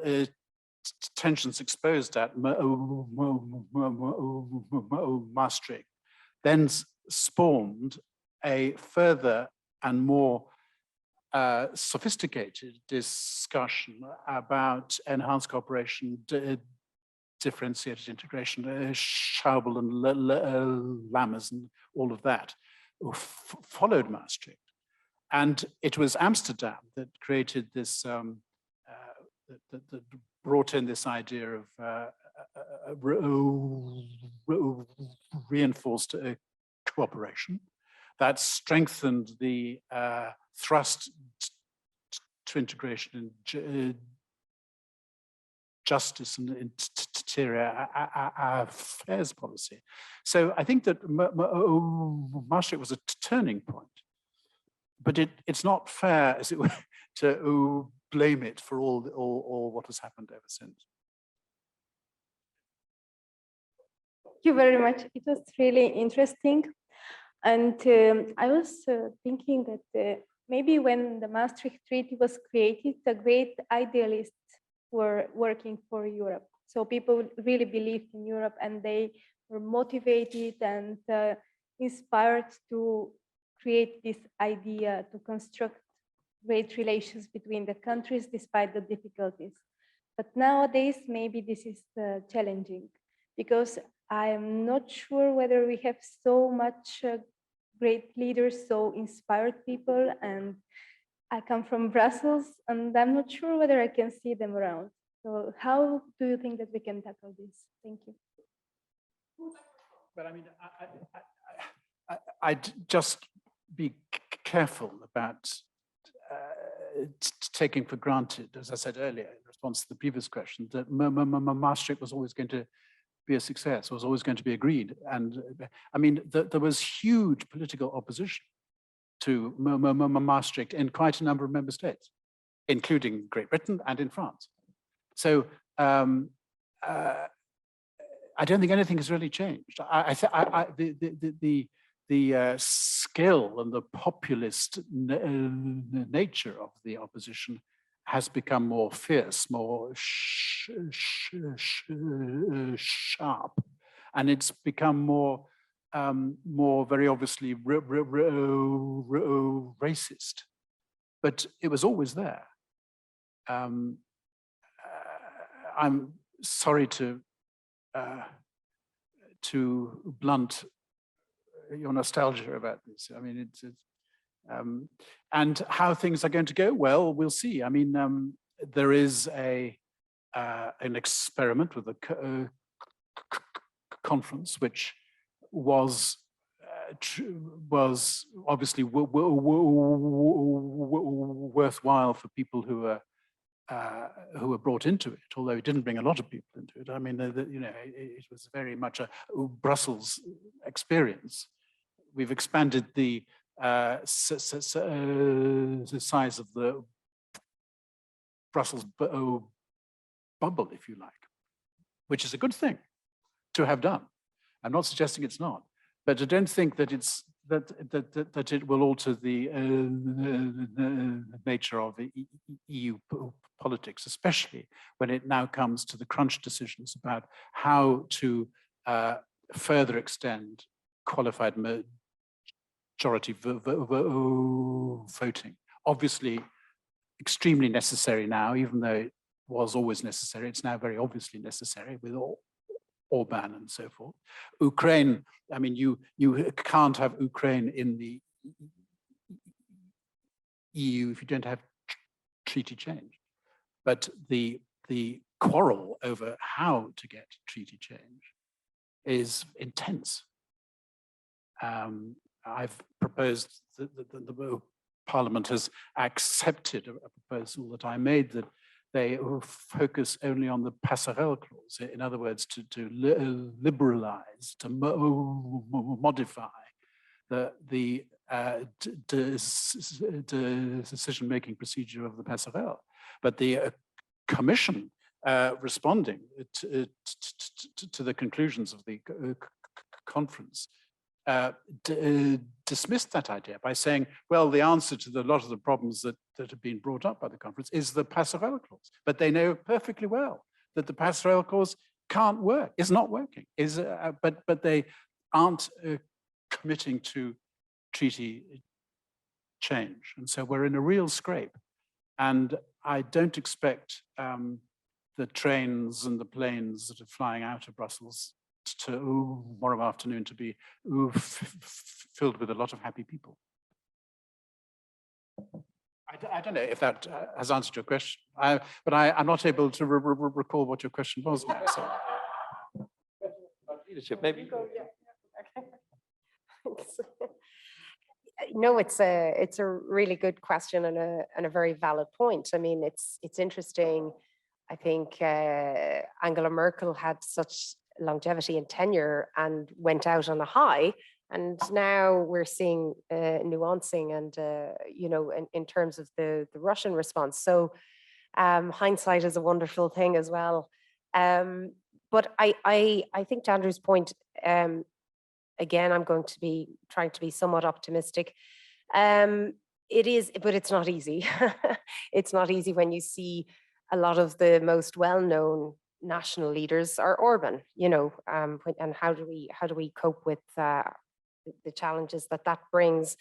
tensions exposed at Maastricht then spawned a further and more sophisticated discussion about enhanced cooperation, differentiated integration, Schaubel and Lammers and all of that followed Maastricht. And it was Amsterdam that created this, that brought in this idea of reinforced cooperation that strengthened the thrust to integration in justice and interior affairs policy. So I think that Maastricht was a turning point, but it's not fair, as it were, to blame it for all what has happened ever since. Thank you very much. It was really interesting. And I was thinking that maybe when the Maastricht Treaty was created, the great idealists were working for Europe. So people really believed in Europe and they were motivated and inspired to create this idea to construct great relations between the countries despite the difficulties. But nowadays, maybe this is challenging because I am not sure whether we have so much great leaders, so inspired people, and I come from Brussels and I'm not sure whether I can see them around. So how do you think that we can tackle this? Thank you. But I mean, I'd just be careful about taking for granted, as I said earlier, in response to the previous question, that Maastricht was always going to be a success, was always going to be agreed. And I mean, there was huge political opposition to Maastricht in quite a number of member states, including Great Britain and in France. So I don't think anything has really changed. The skill and the populist nature of the opposition has become more fierce, more sharp, and it's become more very obviously racist. But it was always there. I'm sorry to blunt your nostalgia about this. I mean, and how things are going to go, well, we'll see. I mean, there is an experiment with a conference, which was obviously worthwhile for people who were brought into it, although it didn't bring a lot of people into it. I mean, you know, it was very much a Brussels experience. We've expanded the size of the Brussels bubble, if you like, which is a good thing to have done. I'm not suggesting it's not, but I don't think that it's that it will alter the nature of EU politics, especially when it now comes to the crunch decisions about how to further extend qualified majority voting. Obviously, extremely necessary now, even though it was always necessary. It's now very obviously necessary with Orban and so forth. Ukraine, I mean, you can't have Ukraine in the EU if you don't have treaty change. But the quarrel over how to get treaty change is intense. I've proposed that the Parliament has accepted a proposal that I made, that they focus only on the passerelle clause. In other words, to liberalize, to modify the decision-making procedure of the passerelle. But the Commission, responding to the conclusions of the conference, dismissed that idea by saying, well, the answer to a lot of the problems that have been brought up by the conference is the passerelle clause. But they know perfectly well that the passerelle clause can't work, is not working, but they aren't committing to treaty change. And so we're in a real scrape. And I don't expect the trains and the planes that are flying out of Brussels tomorrow afternoon to be filled with a lot of happy people. I don't know if that has answered your question, but I'm not able to recall what your question was now. So. Leadership, maybe. No, it's a really good question and a very valid point. I mean, it's interesting. I think Angela Merkel had such longevity and tenure and went out on a high, and now we're seeing nuancing and you know, in terms of the Russian response. So hindsight is a wonderful thing as well. But I think to Andrew's point, again, I'm going to be trying to be somewhat optimistic. It is, but it's not easy. It's not easy when you see a lot of the most well-known national leaders are Orban, you know, and how do we cope with the challenges that brings?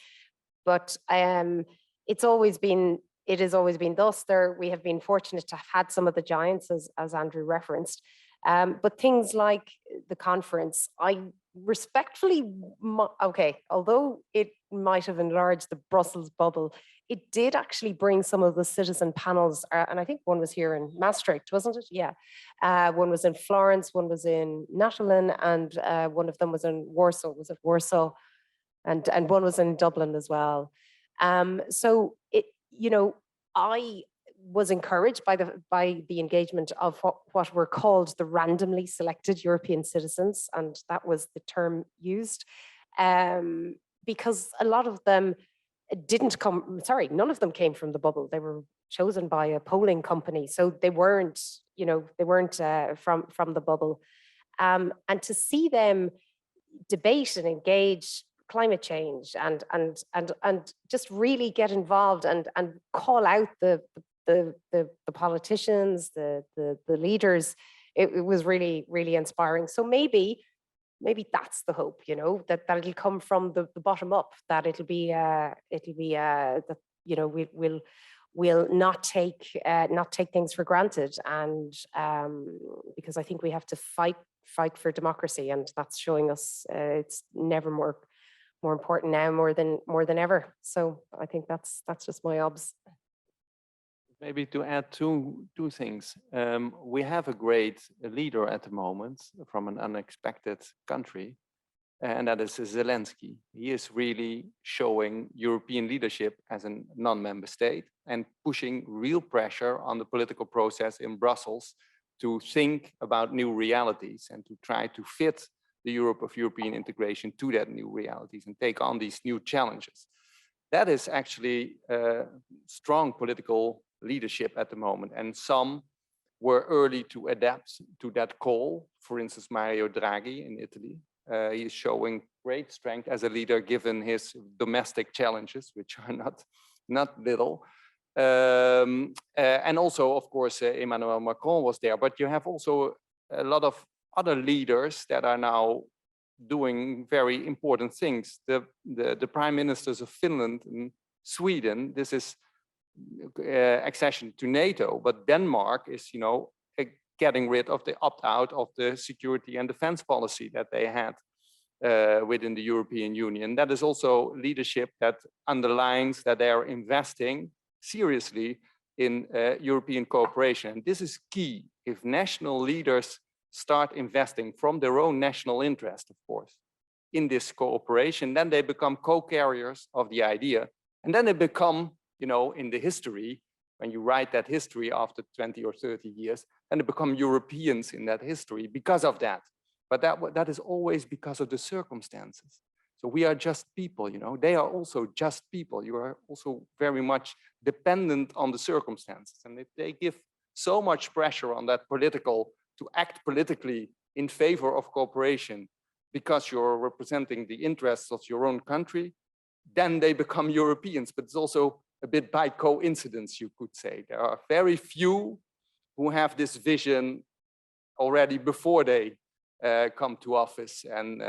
But it has always been thus. We have been fortunate to have had some of the giants, as Andrew referenced. But things like the conference, I respectfully, okay, although it might have enlarged the Brussels bubble, it did actually bring some of the citizen panels, and I think one was here in Maastricht, wasn't it? Yeah. One was in Florence, one was in Nathalie, and one of them was in Warsaw. Was it Warsaw? And one was in Dublin as well. So it, you know, I was encouraged by the engagement of what were called the randomly selected European citizens, and that was the term used, because a lot of them didn't come, sorry, none of them came from the bubble. They were chosen by a polling company, so they weren't, you know, they weren't from the bubble. And to see them debate and engage climate change and just really get involved and call out the politicians, the leaders, it was really, really inspiring. So maybe that's the hope, you know, that it'll come from the bottom up, that it'll be that, you know, we'll not take things for granted, and because I think we have to fight for democracy, and that's showing us it's never more important now, more than ever. So I think that's just my obs. Maybe to add two things. We have a great leader at the moment from an unexpected country, and that is Zelensky. He is really showing European leadership as a non-member state and pushing real pressure on the political process in Brussels to think about new realities and to try to fit the Europe of European integration to that new realities and take on these new challenges. That is actually strong political leadership at the moment, and some were early to adapt to that call. For instance, Mario Draghi in Italy. He is showing great strength as a leader given his domestic challenges, which are not little. And also, of course, Emmanuel Macron was there, but you have also a lot of other leaders that are now doing very important things. The prime ministers of Finland and Sweden, this is accession to NATO, but Denmark is, you know, getting rid of the opt-out of the security and defense policy that they had within the European Union. That is also leadership that underlines that they are investing seriously in European cooperation. And this is key. If national leaders start investing from their own national interest, of course, in this cooperation, then they become co-carriers of the idea. And then they become, you know, in the history, when you write that history after 20 or 30 years, then they become Europeans in that history because of that. But that is always because of the circumstances. So we are just people, you know, they are also just people. You are also very much dependent on the circumstances. And if they give so much pressure on that to act politically in favor of cooperation because you're representing the interests of your own country, then they become Europeans. But it's also a bit by coincidence, you could say. There are very few who have this vision already before they come to office and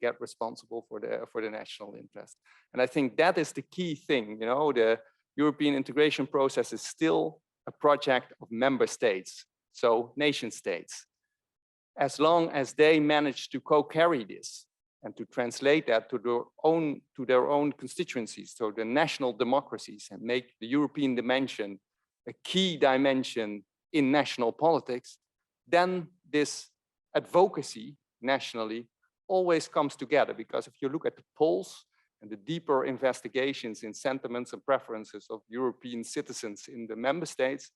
get responsible for the national interest. And I think that is the key thing. You know, the European integration process is still a project of member states, so nation states. As long as they manage to co-carry this and to translate that to their own constituencies, so the national democracies, and make the European dimension a key dimension in national politics, then this advocacy nationally always comes together. Because if you look at the polls and the deeper investigations in sentiments and preferences of European citizens in the member states,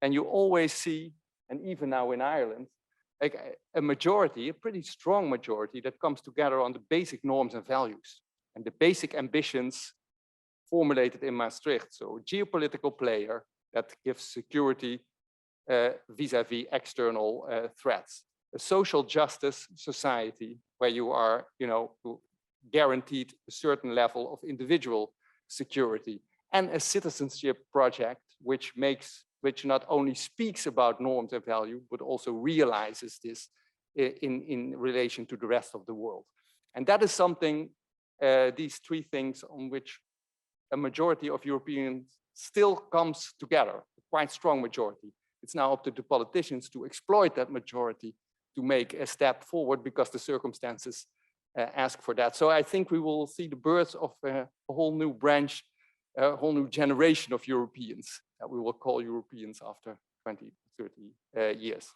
and you always see, and even now in Ireland, like a majority, a pretty strong majority that comes together on the basic norms and values and the basic ambitions formulated in Maastricht. So a geopolitical player that gives security vis-a-vis external threats. A social justice society where you are, you know, guaranteed a certain level of individual security, and a citizenship project which not only speaks about norms and value, but also realizes this in relation to the rest of the world. And that is something, these three things on which a majority of Europeans still comes together, a quite strong majority. It's now up to the politicians to exploit that majority to make a step forward because the circumstances ask for that. So I think we will see the birth of a whole new branch, a whole new generation of Europeans that we will call Europeans after 20, 30 years.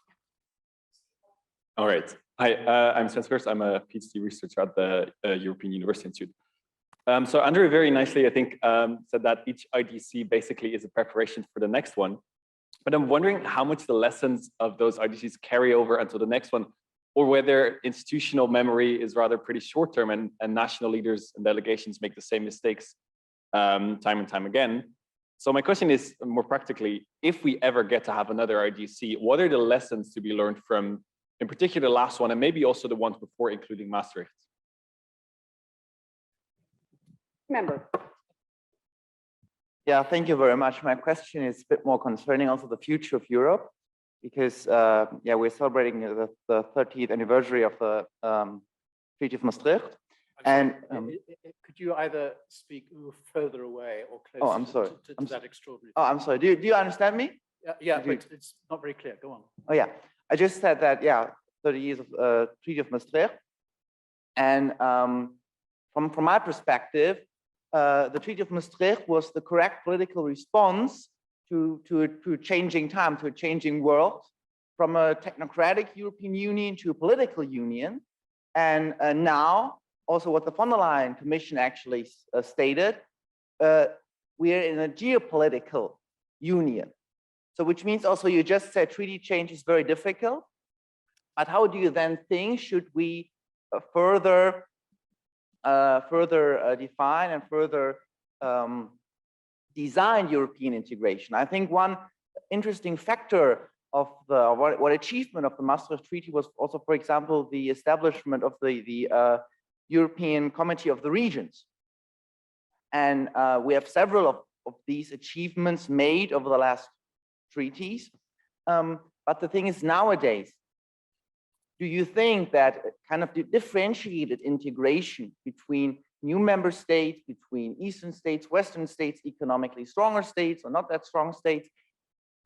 All right. Hi, I'm Segers. I'm a PhD researcher at the European University Institute. So Andrew very nicely, I think, said that each IDC basically is a preparation for the next one. But I'm wondering how much the lessons of those IDCs carry over until the next one, or whether institutional memory is rather pretty short term and national leaders and delegations make the same mistakes time and time again. So my question is more practically, if we ever get to have another IDC, what are the lessons to be learned from, in particular, the last one, and maybe also the ones before, including Maastricht? Member. Yeah, thank you very much. My question is a bit more concerning also the future of Europe, because yeah, we're celebrating the 30th anniversary of the Treaty of Maastricht. And could you either speak further away or closer? Oh, I'm sorry. To that extraordinary. Oh, I'm sorry. Do you understand me? Yeah, but it's not very clear. Go on. Oh, yeah. I just said that, yeah, 30 years of Treaty of Maastricht. And from my perspective, the Treaty of Maastricht was the correct political response to a changing time, to a changing world, from a technocratic European Union to a political union. And now, also what the von der Leyen Commission actually stated, we are in a geopolitical union. So which means also you just said treaty change is very difficult, but how do you then think should we further define and further design European integration? I think one interesting factor of what achievement of the Maastricht Treaty was also, for example, the establishment of the European Committee of the Regions. And we have several of these achievements made over the last treaties. But the thing is, nowadays, do you think that kind of differentiated integration between new member states, between Eastern states, Western states, economically stronger states or not that strong states,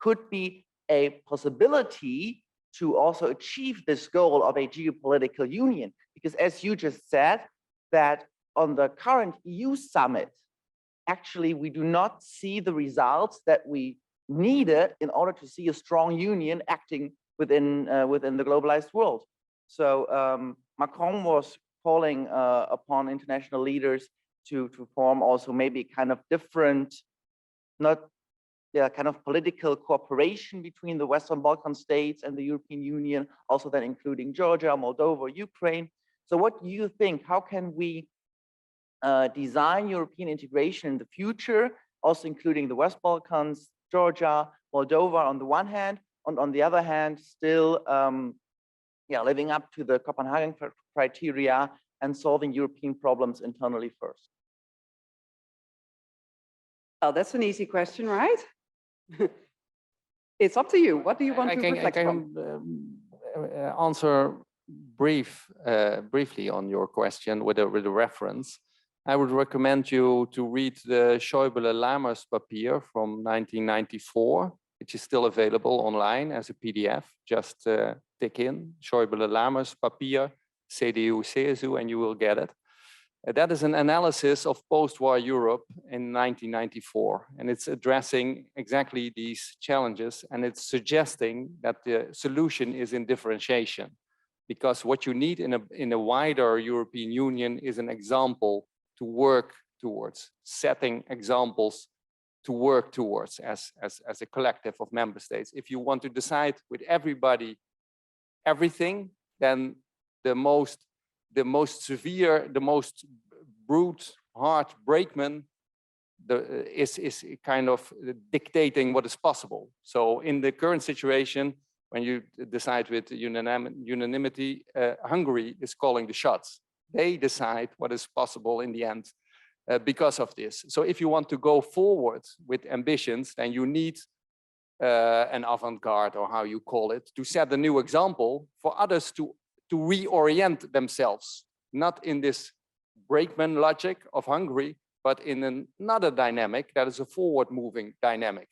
could be a possibility to also achieve this goal of a geopolitical union? Because as you just said, that on the current EU summit, actually, we do not see the results that we needed in order to see a strong union acting within the globalized world. So Macron was calling upon international leaders to form also maybe kind of different, kind of political cooperation between the Western Balkan states and the European Union, also then including Georgia, Moldova, Ukraine. So what do you think? How can we design European integration in the future, also including the West Balkans, Georgia, Moldova on the one hand, and on the other hand, still living up to the Copenhagen criteria and solving European problems internally first? Well, that's an easy question, right? It's up to you. What do you want to reflect on? Answer briefly on your question with a reference. I would recommend you to read the Schäuble-Lamers papier from 1994, which is still available online as a PDF. Just tick in Schäuble-Lamers papier, CDU, CSU, and you will get it. That is an analysis of post-war Europe in 1994, and it's addressing exactly these challenges, and it's suggesting that the solution is in differentiation, because what you need in a wider European Union is an example to work towards, setting examples to work towards as a collective of member states. If you want to decide with everybody everything, then the most severe, the most brute, hard brakeman is kind of dictating what is possible. So in the current situation, when you decide with unanimity, Hungary is calling the shots. They decide what is possible in the end because of this. So if you want to go forward with ambitions, then you need an avant-garde, or how you call it, to set a new example for others to reorient themselves, not in this brakeman logic of Hungary, but in another dynamic that is a forward-moving dynamic.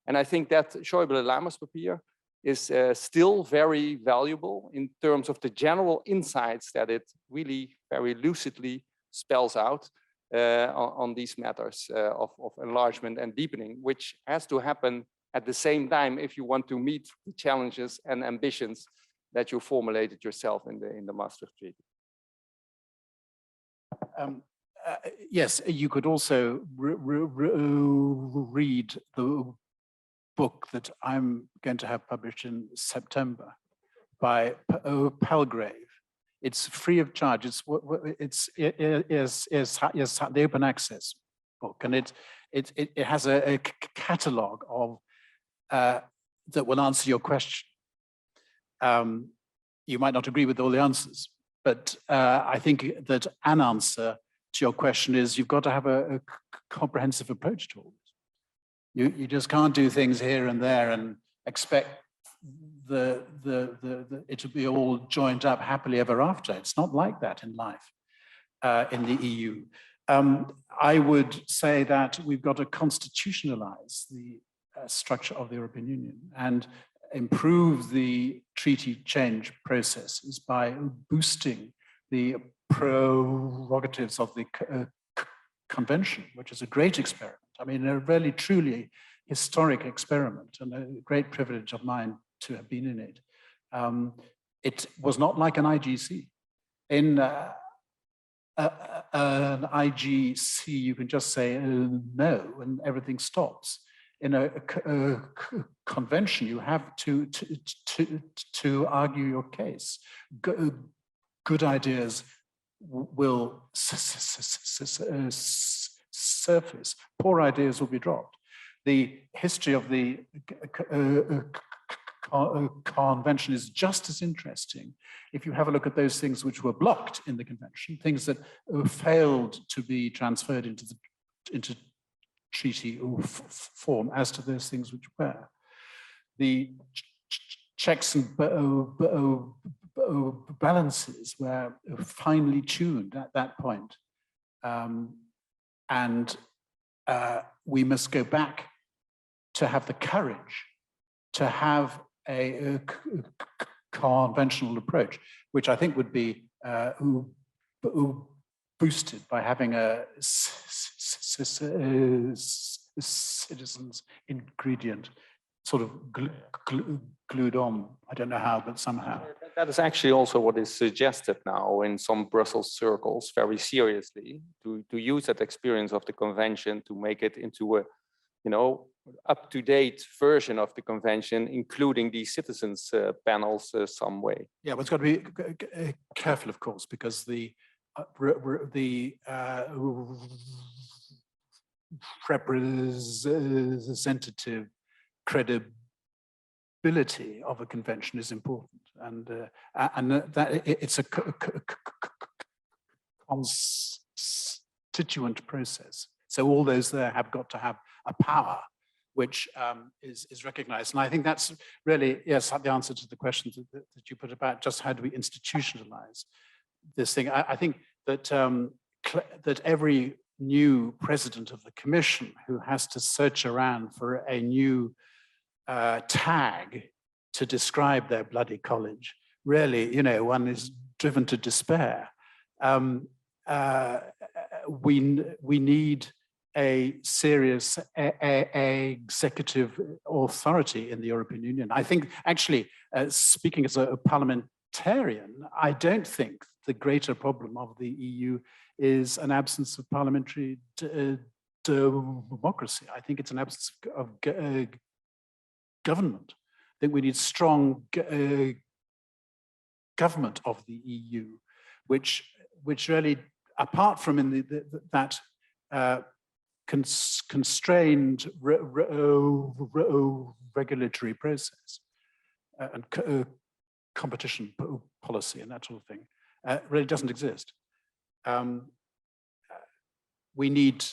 And I think that Schäuble-Lamers papier is still very valuable in terms of the general insights that it really very lucidly spells out on these matters of enlargement and deepening, which has to happen at the same time if you want to meet the challenges and ambitions that you formulated yourself in the Maastricht Treaty. Yes, you could also read the book that I'm going to have published in September by Palgrave. It's free of charge. It's the open access book, and it has a catalogue of that will answer your question. You might not agree with all the answers, but I think that an answer to your question is you've got to have a comprehensive approach to all this. You just can't do things here and there and expect it to be all joined up happily ever after. It's not like that in life in the EU. I would say that we've got to constitutionalize the structure of the European Union and improve the treaty change processes by boosting the prerogatives of the convention, which is a great experiment. I mean, a really truly historic experiment and a great privilege of mine to have been in it. It was not like an IGC. In an IGC, you can just say no and everything stops. In a convention, you have to argue your case. Good ideas will surface. Poor ideas will be dropped. The history of the convention is just as interesting if you have a look at those things which were blocked in the convention, things that failed to be transferred into treaty form as to those things which were. The checks and balances were finely tuned at that point. And we must go back to have the courage to have a conventional approach, which I think would be boosted by having a citizens ingredient sort of glued on. I don't know how, but somehow. That is actually also what is suggested now in some Brussels circles very seriously, to use that experience of the convention to make it into a, up-to-date version of the convention, including the citizens panels some way. Yeah, but it's got to be careful, of course, because the representative credibility of a convention is important, and that it's a constituent process. So all those there have got to have a power which is recognized. And I think that's really, yes, the answer to the question that you put about just how do we institutionalize this thing. I think that that every new president of the commission who has to search around for a new tag to describe their bloody college, really, one is driven to despair. We need a serious executive authority in the European Union. I think, actually, speaking as a parliamentarian, I don't think the greater problem of the EU is an absence of parliamentary democracy. I think it's an absence of government. I think we need strong government of the EU, which really, apart from in that constrained regulatory process and competition policy and that sort of thing, really doesn't exist. We need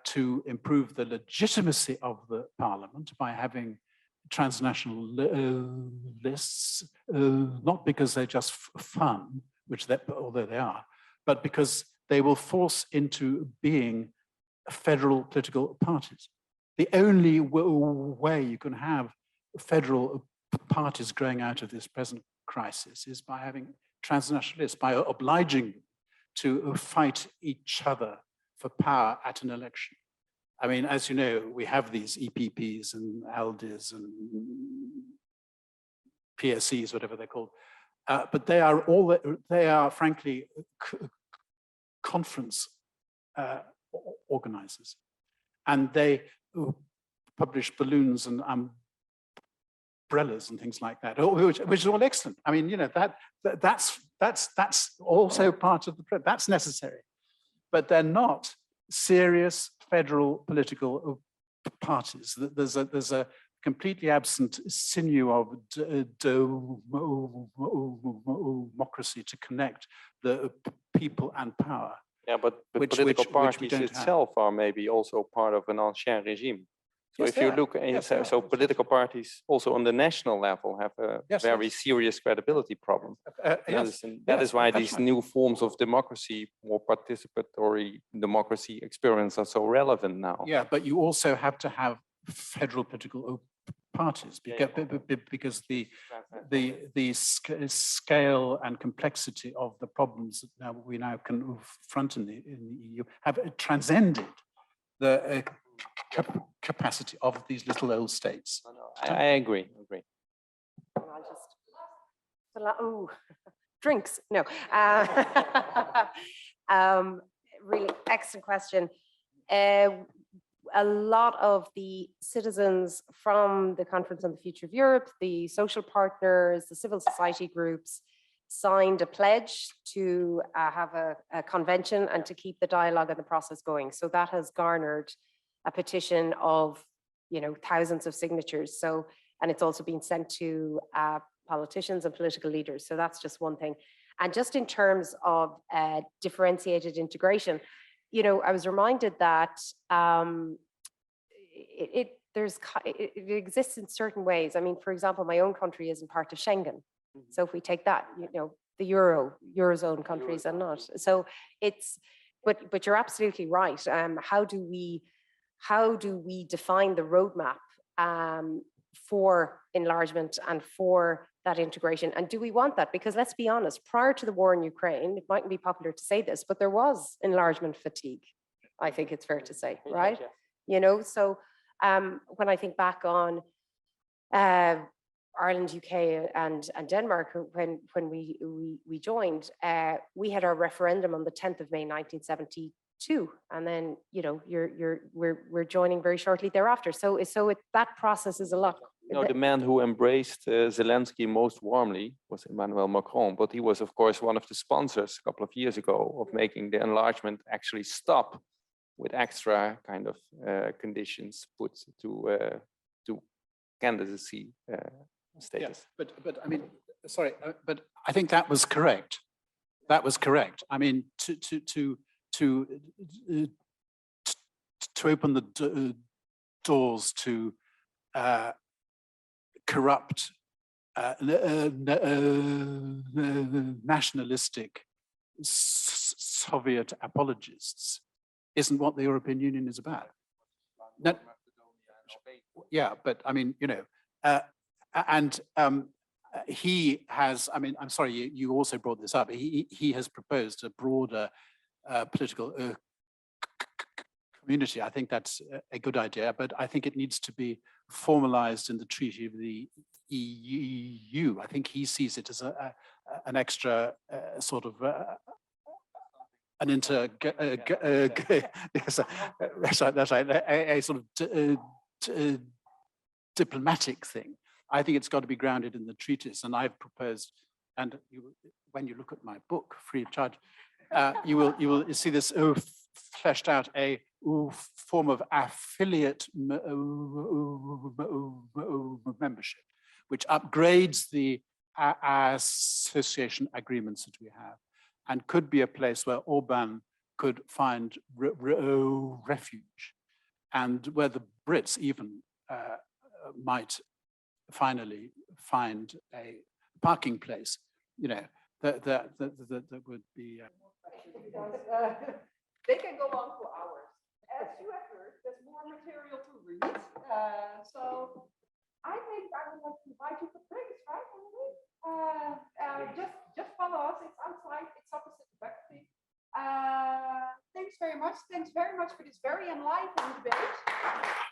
to improve the legitimacy of the parliament by having transnational lists, not because they're just fun, although they are, but because they will force into being federal political parties. The only way you can have federal parties growing out of this present crisis is by having transnational lists, by obliging them to fight each other for power at an election. I mean, as you know, we have these EPPs and ALDEs and PSCs, whatever they're called, but they are frankly conference organizers, and they publish balloons and umbrellas and things like that, which is all excellent. I mean, that's also part of that's necessary, but they're not serious federal political parties. There's a completely absent sinew of democracy to connect the people and power. Yeah, but political parties itself are maybe also part of an ancien regime. So if you look, so political parties also on the national level have a very serious credibility problem. That is why these new forms of democracy, more participatory democracy experience are so relevant now. Yeah, but you also have to have federal political parties because the scale and complexity of the problems that we now confront in the EU have transcended the capacity of these little old states. I agree. I'll just, drinks, no. Really excellent question. A lot of the citizens from the Conference on the Future of Europe, the social partners, the civil society groups, signed a pledge to have a convention and to keep the dialogue and the process going. So that has garnered a petition of, thousands of signatures. So, and it's also been sent to politicians and political leaders. So that's just one thing. And just in terms of differentiated integration, I was reminded that it exists in certain ways. I mean, for example, my own country isn't part of Schengen. So if we take that, the Eurozone countries are not. So it's, but you're absolutely right. How do we define the roadmap for enlargement and for that integration? And do we want that? Because let's be honest, prior to the war in Ukraine, it mightn't be popular to say this, but there was enlargement fatigue. I think it's fair to say, right? you know? So when I think back on Ireland, UK, and Denmark, when we joined, we had our referendum on the 10th of May, 1972, and then you know we're joining very shortly thereafter. So that process is a lot. No, the man who embraced Zelensky most warmly was Emmanuel Macron, but he was, of course, one of the sponsors a couple of years ago of making the enlargement actually stop with extra kind of conditions put to candidacy status. Yeah, but I mean, sorry, but I think that was correct. That was correct. I mean, to open the doors to corrupt, nationalistic Soviet apologists isn't what the European Union is about. No, yeah, but I mean, you know, he has, I mean, I'm sorry, you also brought this up. He has proposed a broader political community. I think that's a good idea, but I think it needs to be formalized in the Treaty of the EU. I think he sees it as an extra sort of an that's right, a sort of diplomatic thing. I think it's got to be grounded in the treaties, and I've proposed, and when you look at my book, free of charge, you will see this fleshed out, a form of affiliate membership, which upgrades the association agreements that we have, and could be a place where Orban could find refuge, and where the Brits even might finally find a parking place, you know, that would be. They can go on for hours. As you have heard, there's more material to read. So I think I would like to invite you for drinks, right, Emily? Just follow us. It's outside. It's opposite the faculty. Thanks very much. Thanks very much for this very enlightening debate.